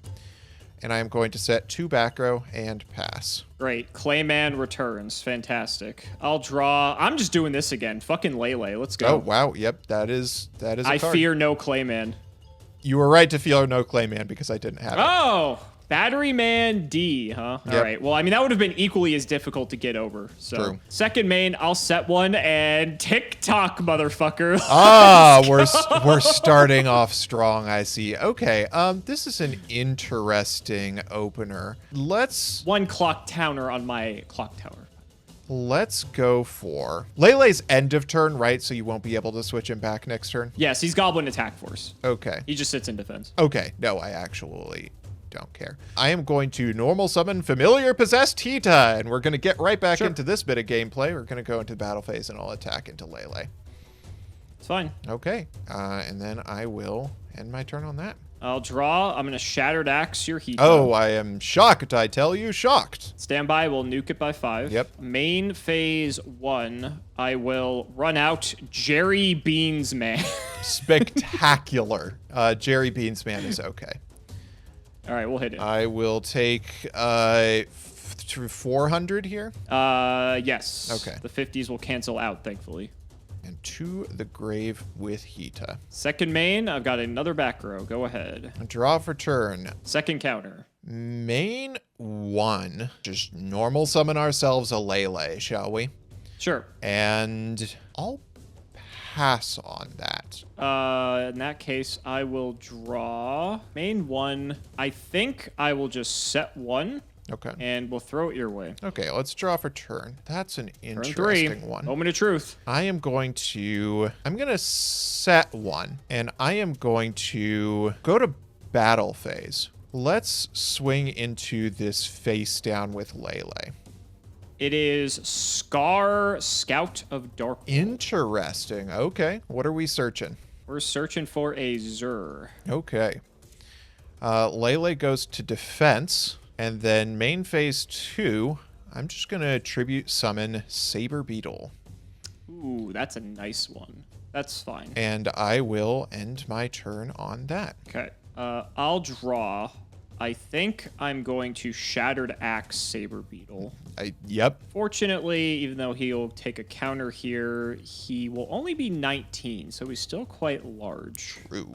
and I am going to set 2 back row and pass. Great. Clayman returns. Fantastic. I'll draw. I'm just doing this again. Fucking Lele. Let's go. Oh, wow. Yep, that is a I card. fear no Clayman. You were right to fear no Clayman because I didn't have it. Oh! Battery Man D, huh? Yep. All right. Well, I mean, that would have been equally as difficult to get over. So, True. Second main, I'll set one and TikTok, motherfucker. Ah, we're starting off strong, I see. Okay, this is an interesting opener. Let's One Clock Towner on my Clock Tower. go for Lele's end of turn, right? So you won't be able to switch him back next turn? Yes, he's Goblin Attack Force. Okay. He just sits in defense. Okay, no, I actually don't care. I am going to normal summon Familiar Possessed Tita, and we're going to get right back into this bit of gameplay. We're going to go into battle phase, and I'll attack into Lele. It's fine. Okay, and then I will end my turn on that. I'll draw. I'm going to Shattered Axe your Hito. Oh, I am shocked, I tell you, shocked. Stand by. We'll nuke it by 5. Yep. Main phase 1. I will run out Jerry Beans Man. Spectacular. Jerry Beans Man is okay. All right, we'll hit it. I will take 400 here. Yes. Okay. The 50s will cancel out, thankfully. And to the grave with Hita. Second main, I've got another back row. Go ahead. Draw for turn. Second counter. Main 1. Just normal summon ourselves a Lele, shall we? Sure. And I'll pass on that. In that case, I will draw main 1. I think I will just set 1. Okay. And we'll throw it your way. Okay, let's draw for turn. That's an Turn 3. interesting one. Moment of truth. I'm going to set 1, and I am going to go to battle phase. Let's swing into this face down with Lele. It is Scar, Scout of Dark. Interesting. Okay, what are we searching? We're searching for a Zur. Okay. Lele goes to defense. And then main phase 2, I'm just going to tribute summon Saber Beetle. Ooh, that's a nice one. That's fine. And I will end my turn on that. Okay. I'll draw. I think I'm going to Shattered Axe Saber Beetle. Yep. Fortunately, even though he'll take a counter here, he will only be 19, so he's still quite large. True.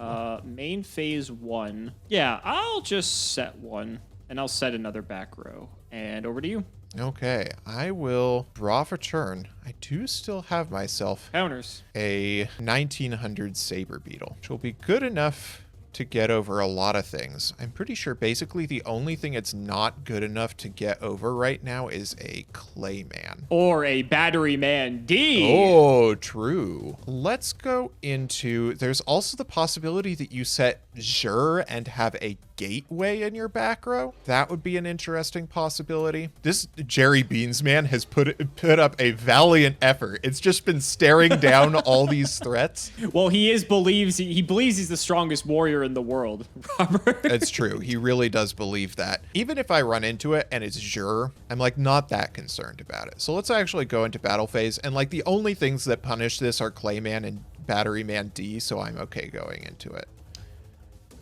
Main phase 1. Yeah, I'll just set 1. And I'll set another back row. And over to you. Okay, I will draw for turn. I do still have myself Counters. a 1900 Saber Beetle, which will be good enough to get over a lot of things. I'm pretty sure basically the only thing it's not good enough to get over right now is a Clayman. Or a Battery Man D. Oh, true. Let's go into... There's also the possibility that you set Shure and have a Gateway in your back row. That would be an interesting possibility. This Jerry Beans man has put up a valiant effort. It's just been staring down all these threats. Well, he believes he's the strongest warrior in the world, Robert. It's true. He really does believe that. Even if I run into it and it's Shure, I'm like not that concerned about it. So let's actually go into battle phase. And like the only things that punish this are Clayman and Battery Man D. So I'm okay going into it.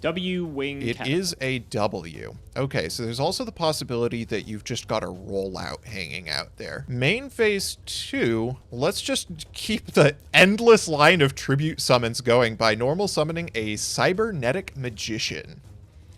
W wing. It is a W. Okay, so there's also the possibility that you've just got a rollout hanging out there. Main phase 2, let's just keep the endless line of tribute summons going by normal summoning a Cybernetic Magician.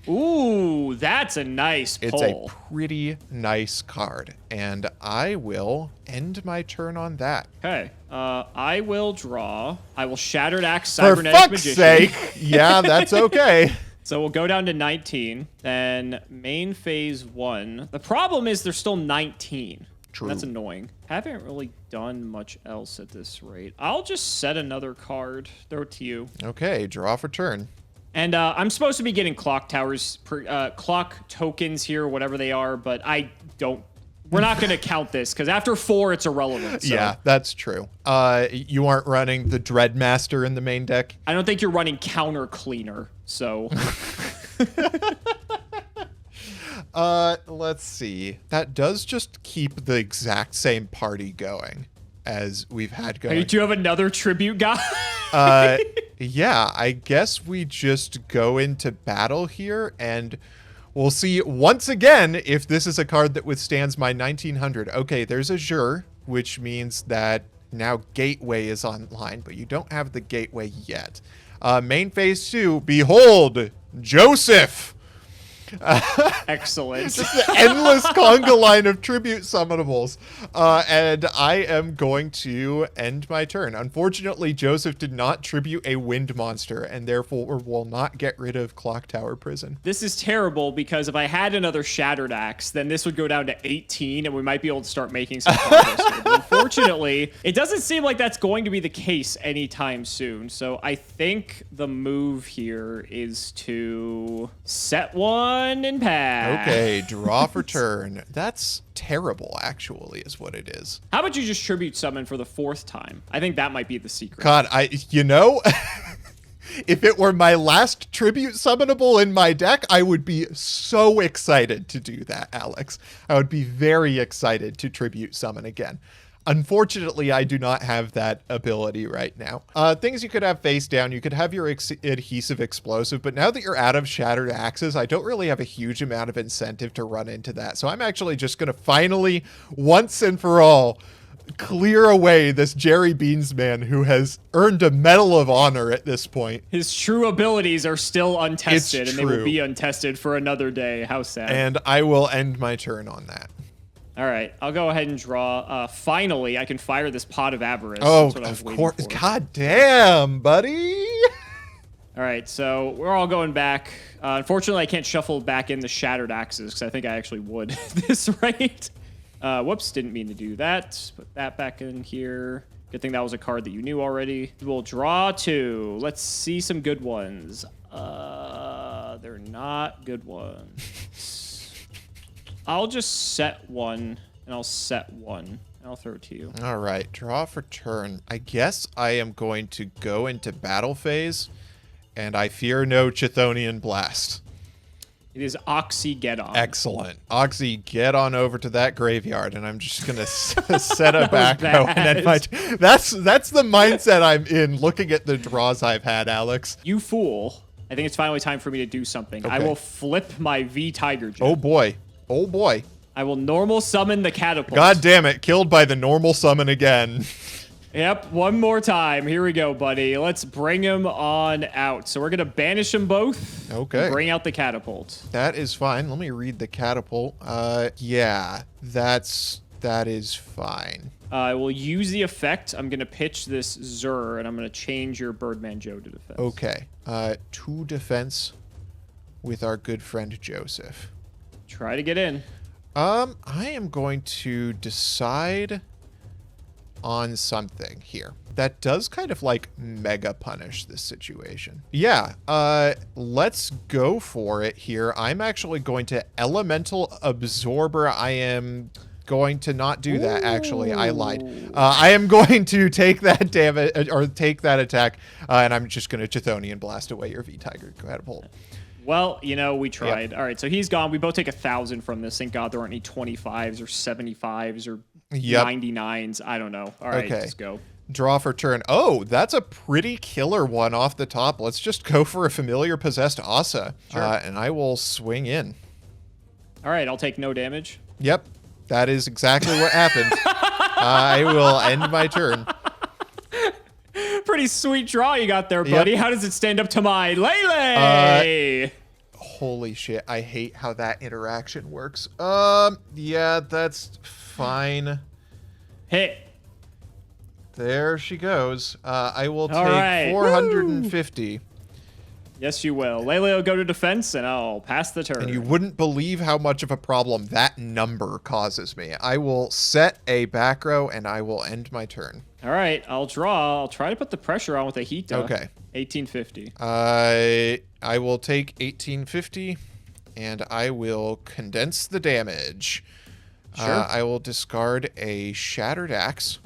Ooh, that's a nice pull. It's a pretty nice card, and I will end my turn on that. Okay, I will draw. I will Shattered Axe For Cybernetic fuck's Magician. sake! Yeah, that's okay. So we'll go down to 19. Then main phase 1. The problem is there's still 19. True. That's annoying. Haven't really done much else at this rate. I'll just set another card. Throw it to you. Okay, draw for turn. And I'm supposed to be getting clock towers, clock tokens here, whatever they are, but I don't. We're not going to count this because after 4, it's irrelevant. So. Yeah, that's true. You aren't running the Dreadmaster in the main deck? I don't think you're running Counter Cleaner, so. Let's see. That does just keep the exact same party going as we've had going. Do you have another tribute guy? Yeah, I guess we just go into battle here and we'll see once again if this is a card that withstands my 1900. Okay, there's a Shure, which means that now Gateway is online, but you don't have the Gateway yet. Main phase 2, behold, Joseph! Excellent. Just the endless conga line of tribute summonables. And I am going to end my turn. Unfortunately, Joseph did not tribute a wind monster and therefore will not get rid of Clock Tower Prison. This is terrible because if I had another Shattered Axe, then this would go down to 18 and we might be able to start making some progress here. But unfortunately, it doesn't seem like that's going to be the case anytime soon. So I think the move here is to set one and pass. Okay, draw for turn. That's terrible, actually, is what it is. How about you just tribute summon for the 4th time? I think that might be the secret. God, If it were my last tribute summonable in my deck, I would be so excited to do that, Alex. I would be very excited to tribute summon again. Unfortunately, I do not have that ability right now. Things you could have face down, you could have your adhesive explosive, but now that you're out of Shattered Axes, I don't really have a huge amount of incentive to run into that. So I'm actually just going to finally, once and for all, clear away this Jerry Beans man who has earned a Medal of Honor at this point. His true abilities are still untested, It's and they true. will be untested for another day. How sad. And I will end my turn on that. All right, I'll go ahead and draw. Finally, I can fire this Pot of Avarice. Oh, That's what I was of waiting course. for. God damn, buddy. All right, so we're all going back. Unfortunately, I can't shuffle back in the Shattered Axes because I think I actually would at this rate. Whoops, didn't mean to do that. Put that back in here. Good thing that was a card that you knew already. We'll draw 2. Let's see some good ones. They're not good ones. I'll just set 1, and I'll set 1. And I'll throw it to you. All right, draw for turn. I guess I am going to go into battle phase, and I fear no Chthonian Blast. It is Oxygeddon. Excellent. Oxy, get on over to that graveyard, and I'm just gonna set a back row and end my. That's the mindset I'm in. Looking at the draws I've had, Alex. You fool! I think it's finally time for me to do something. Okay. I will flip my V Tiger Jet. Oh boy. Oh boy. I will normal summon the catapult. God damn it! Killed by the normal summon again. Yep, one more time. Here we go, buddy. Let's bring him on out. So we're gonna banish them both. Okay. And bring out the catapult. That is fine. Let me read the catapult. Yeah, that is fine. I will use the effect. I'm gonna pitch this Zur, and I'm gonna change your Birdman Joe to defense. Okay. 2 defense with our good friend Joseph. Try to get in. I am going to decide on something here that does kind of like mega punish this situation. Yeah, let's go for it here. I'm actually going to Elemental Absorber. I am going to not do that, actually. I lied. I am going to take that damage, or take that attack, and I'm just going to Chthonian Blast away your V-Tiger Catapult. Well, you know, we tried. Yep. All right, so he's gone. We both take 1,000 from this. Thank God there aren't any 25s or 75s or 99s. I don't know. All right, Okay. let's go. Draw for turn. Oh, that's a pretty killer one off the top. Let's just go for a Familiar Possessed Asa. Sure. And I will swing in. All right, I'll take no damage. Yep, that is exactly what happened. I will end my turn. Pretty sweet draw you got there, buddy. Yep. How does it stand up to mine? Lele! Holy shit, I hate how that interaction works. Yeah, that's fine. Hit. There she goes. I will take All right. 450. Yes, you will. Lele will go to defense, and I'll pass the turn. And you wouldn't believe how much of a problem that number causes me. I will set a back row, and I will end my turn. All right, I'll draw. I'll try to put the pressure on with a Hita. Okay. 1850. I will take 1850, and I will condense the damage. Sure. I will discard a Shattered Axe.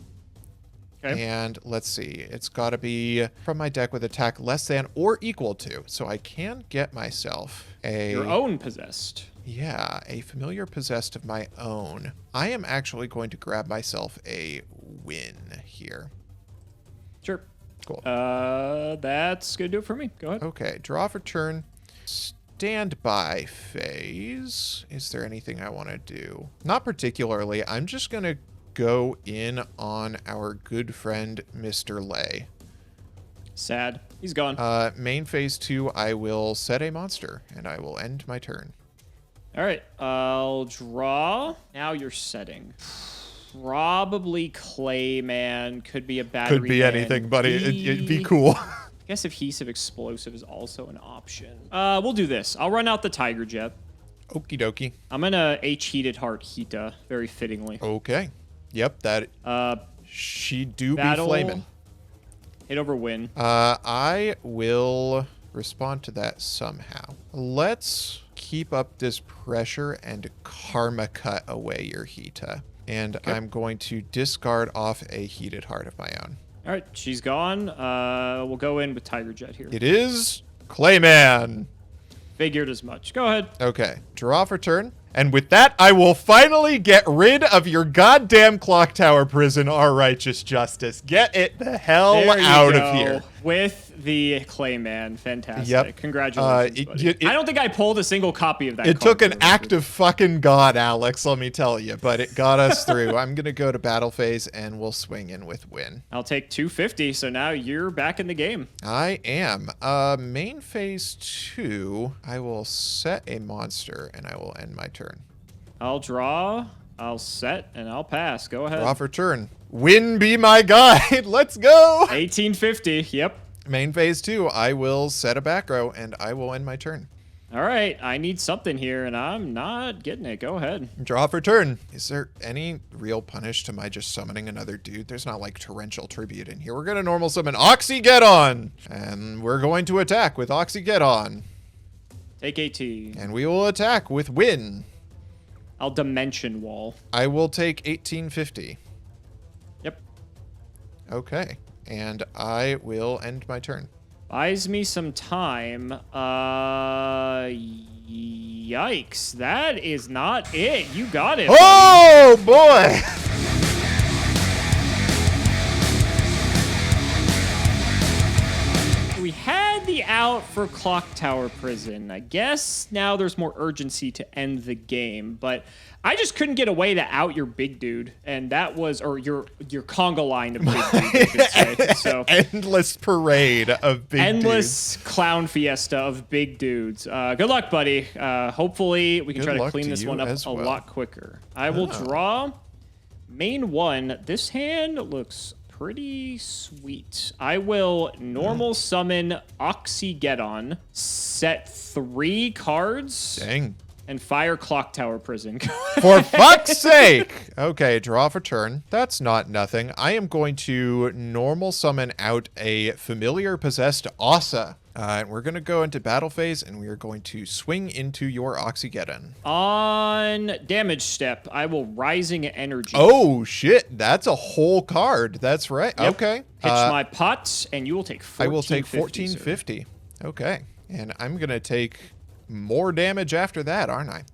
Okay. And let's see, it's got to be from my deck with attack less than or equal to. So I can get myself a... Your own possessed. Yeah, a Familiar Possessed of my own. I am actually going to grab myself a win here. Sure. Cool. That's going to do it for me. Go ahead. Okay, draw for turn. Standby phase. Is there anything I want to do? Not particularly. I'm just going to go in on our good friend, Mr. Lay. Sad. He's gone. Main phase 2, I will set a monster, and I will end my turn. All right. I'll draw. Now you're setting. Probably Clayman. Could be a battery. Could be man. anything, buddy. It'd be cool. I guess Adhesive Explosive is also an option. We'll do this. I'll run out the Tiger Jet. Okie dokie. I'm gonna H-Heated Heart Hita, very fittingly. Okay. Yep, that... she do battle, be flamin'. Hit over win. I will respond to that somehow. Let's keep up this pressure and Karma Cut away your Hita. And Okay. I'm going to discard off a Heated Heart of my own. All right, she's gone. We'll go in with Tiger Jet here. It is Clayman. Figured as much. Go ahead. Okay, draw for turn. And with that, I will finally get rid of your goddamn clock tower prison, our righteous justice. Get it the hell out of here. With the Clayman. Fantastic. Yep. Congratulations, buddy. I don't think I pulled a single copy of that It card took an act of fucking God, Alex, let me tell you, but it got us through. I'm going to go to battle phase, and we'll swing in with win. I'll take 250, so now you're back in the game. I am. Main phase 2, I will set a monster, and I will end my turn. I'll draw, I'll set, and I'll pass. Go ahead. Draw for turn. Win be my guide. Let's go. 1850. Yep. Main phase 2, I will set a back row, and I will end my turn. All right. I need something here, and I'm not getting it. Go ahead. Draw for turn. Is there any real punish to my just summoning another dude? There's not like torrential tribute in here. We're going to normal summon Oxygeddon, and we're going to attack with Oxygeddon. Take 18. And we will attack with win. I'll dimension wall. I will take 1850. Yep. Okay. And I will end my turn. Buys me some time. Yikes. That is not it. You got it. Oh, boy. We had the out for Clock Tower Prison. I guess now there's more urgency to end the game, but I just couldn't get away to out your big dude, and that was, or your conga line of big dude, I should say. So endless parade of big endless clown fiesta of big dudes. Good luck, buddy. Hopefully we can try to clean this one up a lot quicker. I will draw main 1. This hand looks pretty sweet. I will normal summon Oxygeddon, set 3 cards. Dang. And fire Clock Tower Prison. For fuck's sake! Okay, draw for turn. That's not nothing. I am going to normal summon out a familiar possessed Ossa. And we're going to go into battle phase, and we are going to swing into your Oxygeddon. On damage step, I will Rising Energy. Oh, shit. That's a whole card. That's right. Yep. Okay. Pitch my pot, and you will take 1450. I will take 1450. Okay. And I'm going to take more damage after that, aren't I?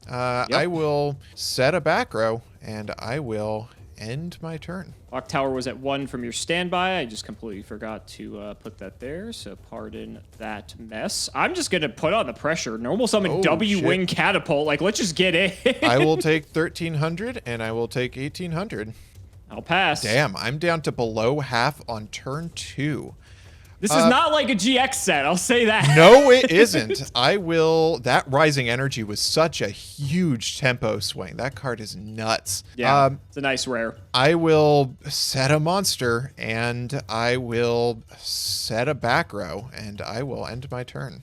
Yep. I will set a back row, and I will end my turn. Clock Tower was at 1 from your standby. I just completely forgot to put that there, so pardon that mess. I'm just going to put on the pressure. Normal summon W-Wing Catapult. Like, let's just get it. I will take 1300, and I will take 1800. I'll pass. Damn, I'm down to below half on turn 2. This is not like a GX set, I'll say that. No, it isn't. That Rising Energy was such a huge tempo swing. That card is nuts. Yeah, it's a nice rare. I will set a monster, and I will set a back row, and I will end my turn.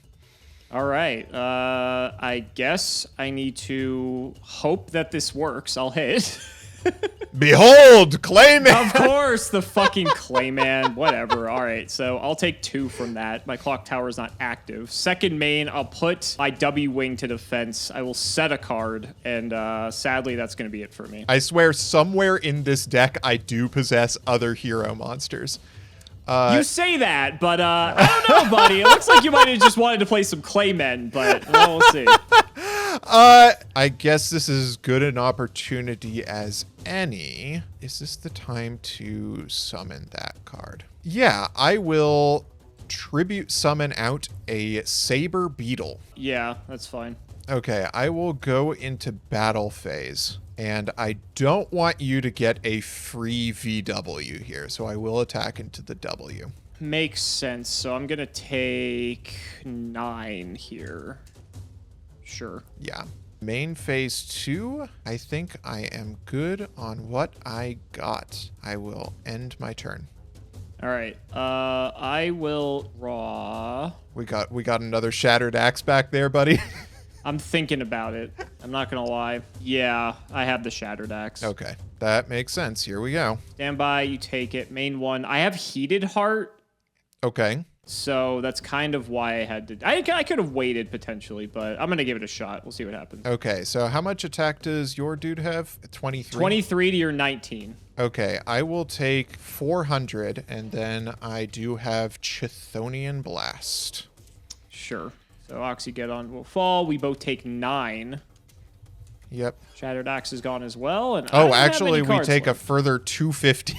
All right. I guess I need to hope that this works. I'll hit. Behold, Clayman! Of course, the fucking Clayman. Whatever. All right, so I'll take 2 from that. My Clock Tower is not active. Second main, I'll put my W-Wing to defense. I will set a card, and sadly, that's going to be it for me. I swear, somewhere in this deck, I do possess other hero monsters. You say that, but I don't know, buddy. It looks like you might have just wanted to play some Claymen, but we'll see. I guess this is as good an opportunity as any. Is this the time to summon that card? Yeah, I will tribute summon out a Saber Beetle. Yeah, that's fine. Okay, I will go into battle phase. And I don't want you to get a free VW here, so I will attack into the W. Makes sense. So I'm going to take 9 here. Sure. Yeah. Main phase 2, I think I am good on what I got. I will end my turn. All right. I will draw. We got another Shattered Axe back there, buddy. I'm thinking about it. I'm not going to lie. Yeah, I have the Shattered Axe. Okay, that makes sense. Here we go. Stand by, you take it. Main 1. I have Heated Heart. Okay. So that's kind of why I had to... I could have waited, potentially, but I'm going to give it a shot. We'll see what happens. Okay, so how much attack does your dude have? 23? 23 to your 19. Okay, I will take 400, and then I do have Chthonian Blast. Sure. So Oxygeddon will fall. We both take 9. Yep. Shattered Axe is gone as well. And Oh, actually, we take a further 250.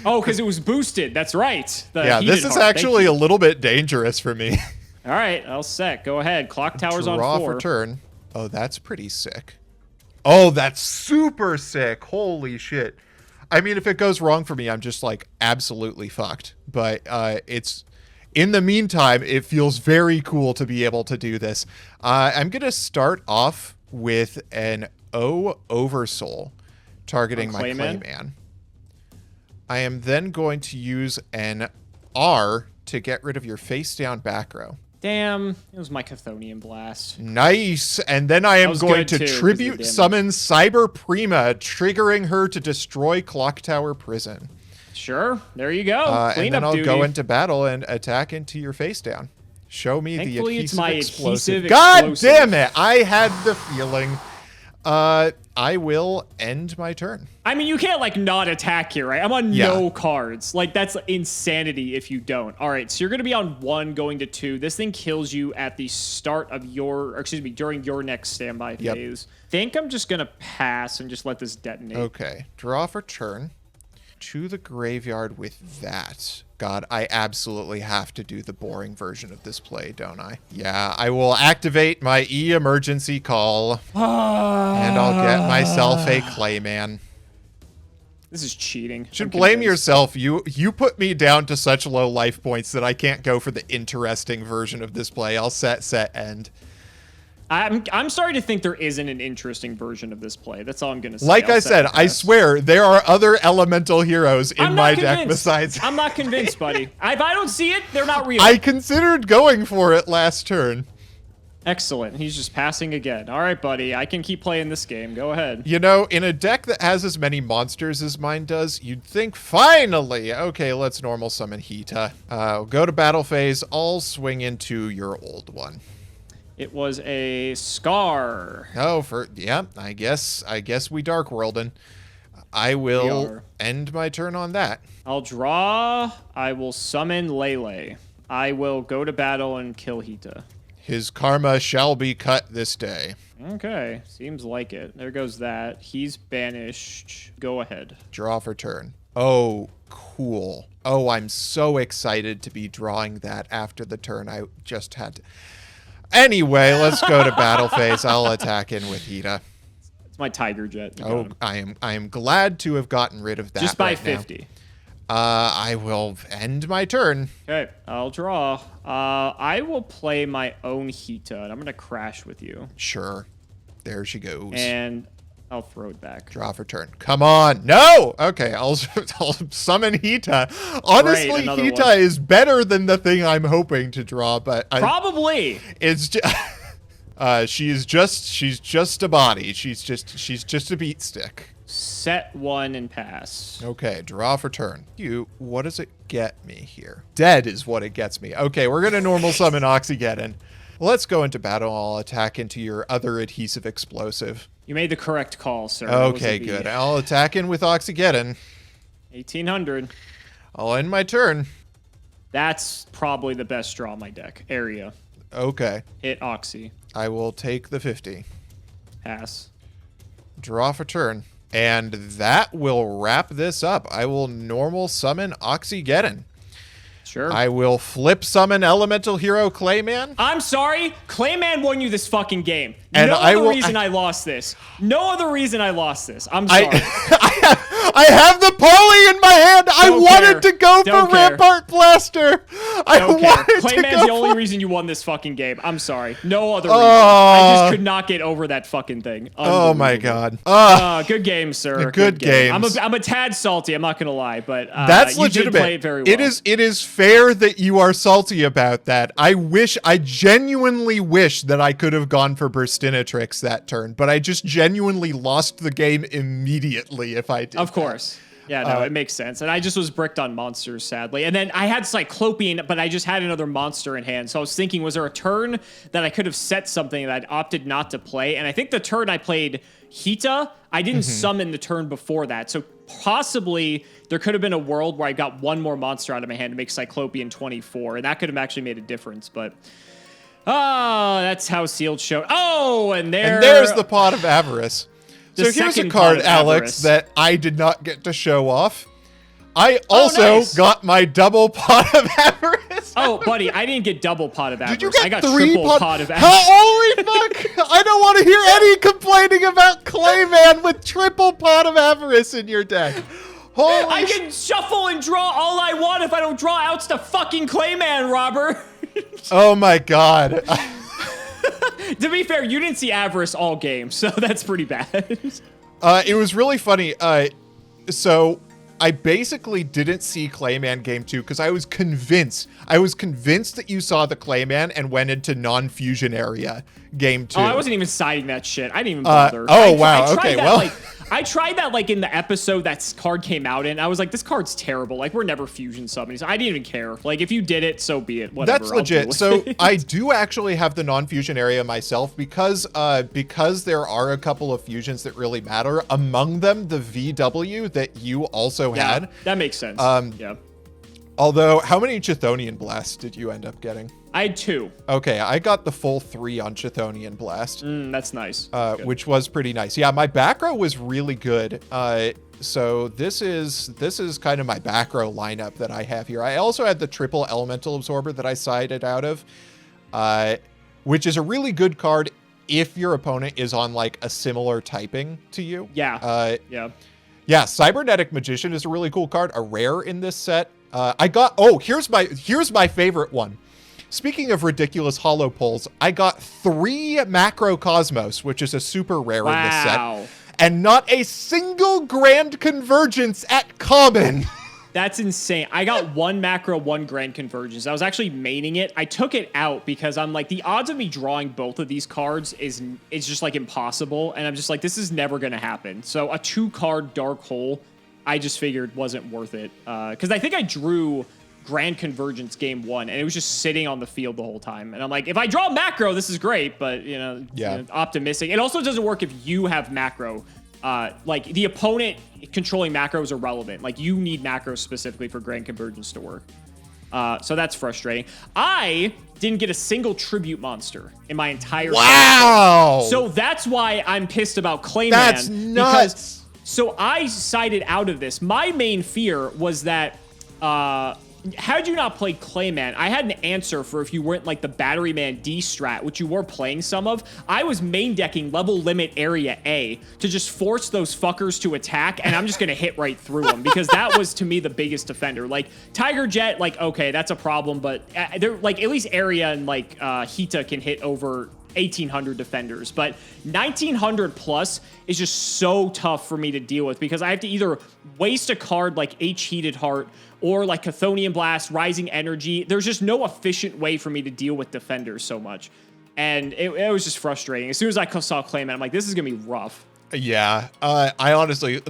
Oh, because it was boosted. That's right. Yeah, this is actually a little bit dangerous for me. All right, I'll set. Go ahead. Clock tower's on 4. Draw for turn. Oh, that's pretty sick. Oh, that's super sick. Holy shit. I mean, if it goes wrong for me, I'm just like absolutely fucked. But it's... In the meantime, it feels very cool to be able to do this. I'm going to start off with an O Oversoul, targeting my Clayman. I am then going to use an R to get rid of your face down back row. Damn, it was my Chthonian Blast. Nice. And then I am going to tribute summon Cyber Prima, triggering her to destroy Clock Tower Prison. Sure. There you go. And then I'll go into battle and attack into your face down. Show me the adhesive explosive. God damn it. I had the feeling. I will end my turn. I mean, you can't, like, not attack here, right? I'm on no cards. Like, that's insanity if you don't. All right, so you're going to be on 1 going to 2. This thing kills you at the start of during your next standby phase. Think I'm just going to pass and just let this detonate. Okay. Draw for turn. To the graveyard with that. God, I absolutely have to do the boring version of this play, don't I? Yeah, I will activate my emergency call. And I'll get myself a Clayman. This is cheating. Should blame yourself. You put me down to such low life points that I can't go for the interesting version of this play. I'll set, end. I'm starting to think there isn't an interesting version of this play. That's all I'm going to say. Like I said, I swear, there are other elemental heroes in my deck besides... I'm not convinced, buddy. If I don't see it, they're not real. I considered going for it last turn. Excellent. He's just passing again. All right, buddy. I can keep playing this game. Go ahead. You know, in a deck that has as many monsters as mine does, you'd think, finally, okay, let's normal summon Hita. Go to battle phase. I'll swing into your old one. It was a Scar. Oh, I guess we Dark Worldin'. I will end my turn on that. I'll draw. I will summon Lele. I will go to battle and kill Hita. His karma shall be cut this day. Okay, seems like it. There goes that. He's banished. Go ahead. Draw for turn. Oh, cool. Oh, I'm so excited to be drawing that after the turn I just had to... Anyway, let's go to battle phase. I'll attack in with Hita. It's my Tiger Jet. Oh, I am glad to have gotten rid of that. Just by 50. I will end my turn. Okay, I'll draw. I will play my own Hita, and I'm going to crash with you. Sure. There she goes. And I'll throw it back. Draw for turn. Come on. No! Okay, I'll summon Hita. Honestly, Hita is better than the thing I'm hoping to draw, but... Probably! It's just... she's just a body. She's just a beat stick. Set 1 and pass. Okay, draw for turn. What does it get me here? Dead is what it gets me. Okay, we're gonna normal summon Oxygeddon. Let's go into battle. I'll attack into your other adhesive explosive. You made the correct call, sir. Okay, good. I'll attack in with Oxygeddon. 1800. I'll end my turn. That's probably the best draw in my deck. Area. Okay. Hit Oxy. I will take the 50. Pass. Draw for turn. And that will wrap this up. I will normal summon Oxygeddon. Sure. I will flip summon Elemental Hero Clayman. I'm sorry. Clayman won you this fucking game. And no other reason I lost this. No other reason I lost this. I'm sorry. I have the poly in my hand. I wanted to go for Rampart Blaster. Clayman's the only reason you won this fucking game. I'm sorry. No other reason. I just could not get over that fucking thing. Oh my god. Good game, sir. Good game. I'm a tad salty. I'm not gonna lie, but that's legitimate. You did play it very well. It is fair that you are salty about that. I genuinely wish that I could have gone for Burstinatrix that turn, but I just genuinely lost the game immediately if I did. Of course. Yeah, no, it makes sense. And I just was bricked on monsters, sadly. And then I had Cyclopean, but I just had another monster in hand. So I was thinking, was there a turn that I could have set something that I opted not to play? And I think the turn I played Hita, I didn't summon the turn before that. So possibly there could have been a world where I got one more monster out of my hand to make Cyclopean 24. And that could have actually made a difference. But, that's how Sealed showed. Oh, and there's the Pot of Avarice. So here's a card, Alex, that I did not get to show off. I also got my double Pot of Avarice. Oh, buddy, I didn't get double Pot of Avarice. Did you get I got three triple Pot of Avarice. Holy fuck! I don't want to hear any complaining about Clayman with triple Pot of Avarice in your deck. Holy I can shuffle and draw all I want if I don't draw outs to fucking Clayman, Robert. Oh my god. To be fair, you didn't see Avarice all game, so that's pretty bad. It was really funny. So I basically didn't see Clayman game 2 because I was convinced that you saw the Clayman and went into non-fusion area game 2. Oh, I wasn't even citing that shit. I didn't even bother. Wow. Okay, well. I tried that like in the episode that card came out in. I was like, this card's terrible. Like, we're never fusion summoning. So I didn't even care. Like, if you did it, so be it. Whatever. That's legit. So I do actually have the non-fusion area myself because there are a couple of fusions that really matter. Among them, the VW that you also had. That makes sense. Yeah. Although, how many Chthonian Blasts did you end up getting? I had 2. Okay, I got the full 3 on Chthonian Blast. That's nice. Which was pretty nice. Yeah, my back row was really good. So this is kind of my back row lineup that I have here. I also had the triple Elemental Absorber that I sided out of, which is a really good card if your opponent is on like a similar typing to you. Yeah. Yeah, Cybernetic Magician is a really cool card, a rare in this set. Here's my favorite one. Speaking of ridiculous holo pulls, I got 3 Macro Cosmos, which is a super rare in this set. And not a single Grand Convergence at common. That's insane. I got 1 Macro, 1 Grand Convergence. I was actually maining it. I took it out because I'm like, the odds of me drawing both of these cards is just like impossible. And I'm just like, this is never going to happen. So a 2-card Dark Hole, I just figured wasn't worth it. Because I think I drew Grand Convergence game 1, and it was just sitting on the field the whole time. And I'm like, if I draw macro, this is great, but optimistic. It also doesn't work if you have macro. Like the opponent controlling macro is irrelevant. Like you need macro specifically for Grand Convergence to work. So that's frustrating. I didn't get a single tribute monster in my entire set. So that's why I'm pissed about Clayman. That's nuts. So I sided out of this. My main fear was that had you not played Clayman, I had an answer for if you weren't like the Batteryman D strat, which you were playing some of. I was main decking level limit area A to just force those fuckers to attack, and I'm just gonna hit right through them because that was to me the biggest defender. Like Tiger Jet, like okay, that's a problem, but they're like at least area and like Hita can hit over 1,800 defenders, but 1,900 plus is just so tough for me to deal with because I have to either waste a card like H-Heated Heart or like Chthonian Blast, Rising Energy. There's just no efficient way for me to deal with defenders so much. And it was just frustrating. As soon as I saw Clayman, I'm like, this is going to be rough. Yeah, I honestly,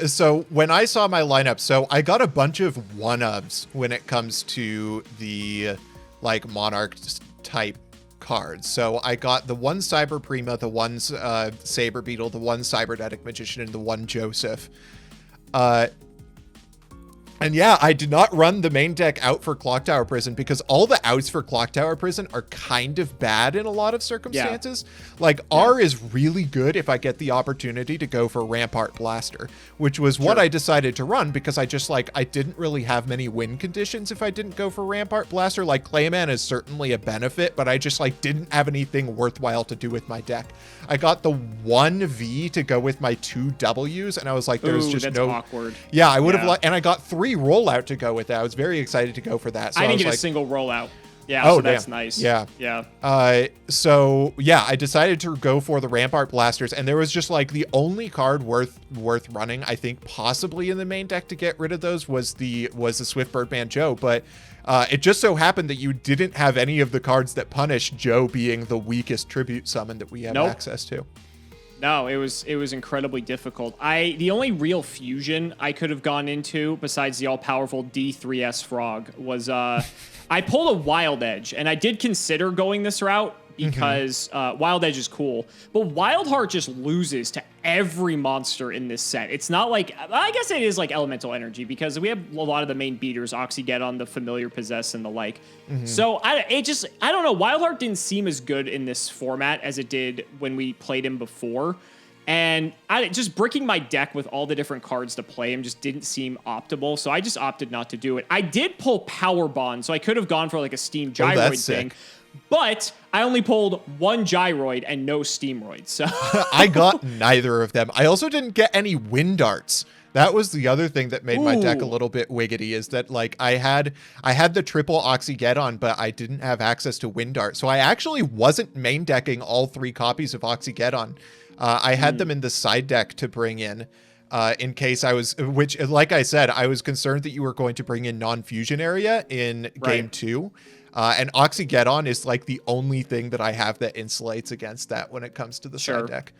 so when I saw my lineup, so I got a bunch of 1-ofs when it comes to the, like, Monarchs type cards. So I got the 1 Cyber Prima, the 1 Saber Beetle, the 1 Cybernetic Magician, and the 1 Joseph. And yeah, I did not run the main deck out for Clock Tower Prison because all the outs for Clock Tower Prison are kind of bad in a lot of circumstances. Yeah. Like R is really good if I get the opportunity to go for Rampart Blaster, which was what I decided to run because I just I didn't really have many win conditions if I didn't go for Rampart Blaster. Like Clayman is certainly a benefit, but I just didn't have anything worthwhile to do with my deck. I got the 1 V to go with my 2 Ws, and I was like, there's just that's no awkward. Yeah, I would have and I got 3 rollout to go with that. I was very excited to go for that. So I didn't get a single rollout. Yeah, so that's nice. Yeah. Yeah. So yeah, I decided to go for the Rampart Blasters, and there was just the only card worth running, I think, possibly in the main deck to get rid of those was the Swift Birdman Joe, but it just so happened that you didn't have any of the cards that punish Joe being the weakest tribute summon that we have access to. No, it was incredibly difficult. The only real fusion I could have gone into besides the all-powerful D3S Frog was I pulled a Wild Edge, and I did consider going this route because Wild Edge is cool, but Wild Heart just loses to every monster in this set. It's not like, I guess it is like Elemental Energy because we have a lot of the main beaters, Oxygeddon, the Familiar Possess, and the like. So I don't know, Wild Heart didn't seem as good in this format as it did when we played him before. And just bricking my deck with all the different cards to play him just didn't seem optimal, so I just opted not to do it. I did pull Power Bond, so I could have gone for like a Steam Gyroid thing. But I only pulled one Gyroid and no Steamroid, so... I got neither of them. I also didn't get any Wind Darts. That was the other thing that made my deck a little bit wiggity, is that like I had the triple Oxygeddon, but I didn't have access to Wind Dart. So I actually wasn't main decking all 3 copies of Oxygeddon. I had them in the side deck to bring in case I was, which, like I said, I was concerned that you were going to bring in non-fusion area in game 2. And Oxygeddon is like the only thing that I have that insulates against that when it comes to the side deck.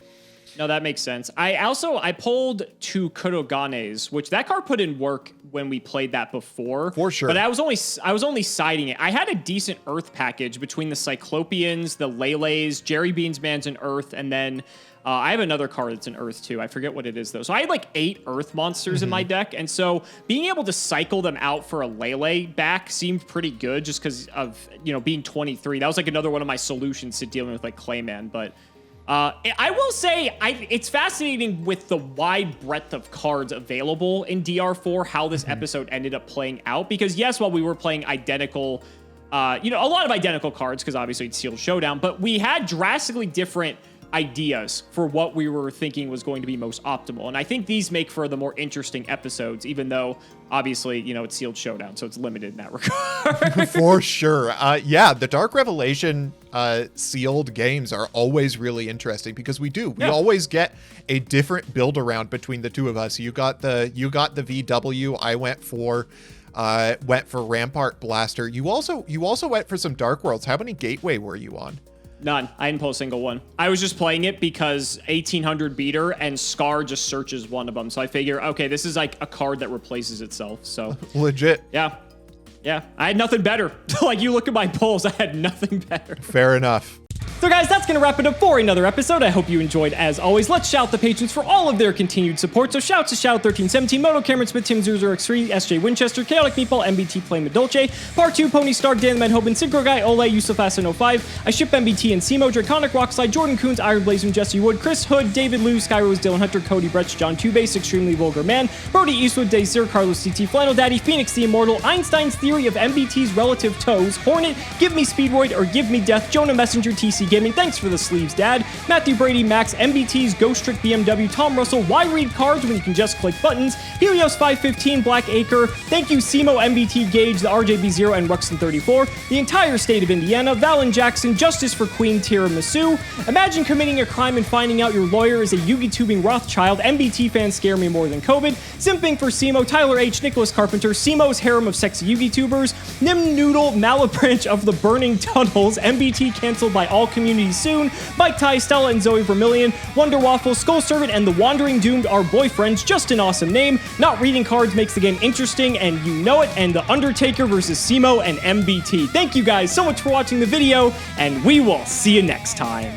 No, that makes sense. I pulled 2 Kuroganes, which that card put in work when we played that before. For sure. But I was only siding it. I had a decent Earth package between the Cyclopeans, the Lele's, Jerry Beans Man's an Earth, and then I have another card that's an Earth too. I forget what it is though. So I had like 8 Earth monsters in my deck, and so being able to cycle them out for a Lele back seemed pretty good just because of, being 23. That was like another one of my solutions to dealing with like Clayman, but... I will say it's fascinating with the wide breadth of cards available in DR4, how this episode ended up playing out. Because yes, while we were playing identical, a lot of identical cards, because obviously it's Sealed Showdown, but we had drastically different ideas for what we were thinking was going to be most optimal. And I think these make for the more interesting episodes, even though obviously, it's Sealed Showdown, so it's limited in that regard. For sure. Yeah, the Dark Revelation sealed games are always really interesting because we always get a different build around between the two of us. You got the VW, I went for Rampart Blaster. You also went for some Dark Worlds. How many Gateway were you on? None. I didn't pull a single one. I was just playing it because 1800 beater and Scar just searches one of them. So I figure, okay, this is like a card that replaces itself. So legit. Yeah. I had nothing better. Like, you look at my pulls, I had nothing better. Fair enough. So guys, that's going to wrap it up for another episode. I hope you enjoyed. As always, let's shout the patrons for all of their continued support. So shouts to Shout1317, Moto Cameron Smith, Tim Zurzer X3, SJ Winchester, Chaotic Meatball, MBT Flame Dolce, Part 2, Pony Stark, Dan the Manhoban, Synchro Guy, Ole, Yusuf Asin 05, I Ship MBT and Simo, Draconic Rockslide, Jordan Coons, Iron Blazing, Jesse Wood, Chris Hood, David Liu, Skyrose, Dylan Hunter, Cody Bretch, John Tubase, Extremely Vulgar Man, Brody Eastwood, Dazer, Carlos CT, Flannel Daddy, Phoenix the Immortal, Einstein's Theory of MBT's Relative Toes, Hornet, Give Me Speedroid or Give Me Death, Jonah Messenger, TC Gaming, thanks for the sleeves, Dad, Matthew Brady, Max, MBT's Ghost Trick BMW, Tom Russell, Why Read Cards When You Can Just Click Buttons, Helios 515, Black Acre, thank you Simo, MBT Gage, the RJB0 and Ruxton34, the entire state of Indiana, Valen Jackson, Justice for Queen Tiramisu, imagine committing a crime and finding out your lawyer is a Yugi-tubing Rothschild, MBT fans scare me more than COVID, Simping for Simo, Tyler H, Nicholas Carpenter, Simo's Harem of Sexy Yugi-tubers, Nim Noodle, Malabranch of the Burning Tunnels, MBT canceled by all communities soon, Mike Ty, Stella and Zoe Vermillion, Wonder Waffle, Skull Servant, and the Wandering Doomed are boyfriends. Just an awesome name. Not reading cards makes the game interesting, and you know it. And The Undertaker versus Simo and MBT. Thank you guys so much for watching the video, and we will see you next time.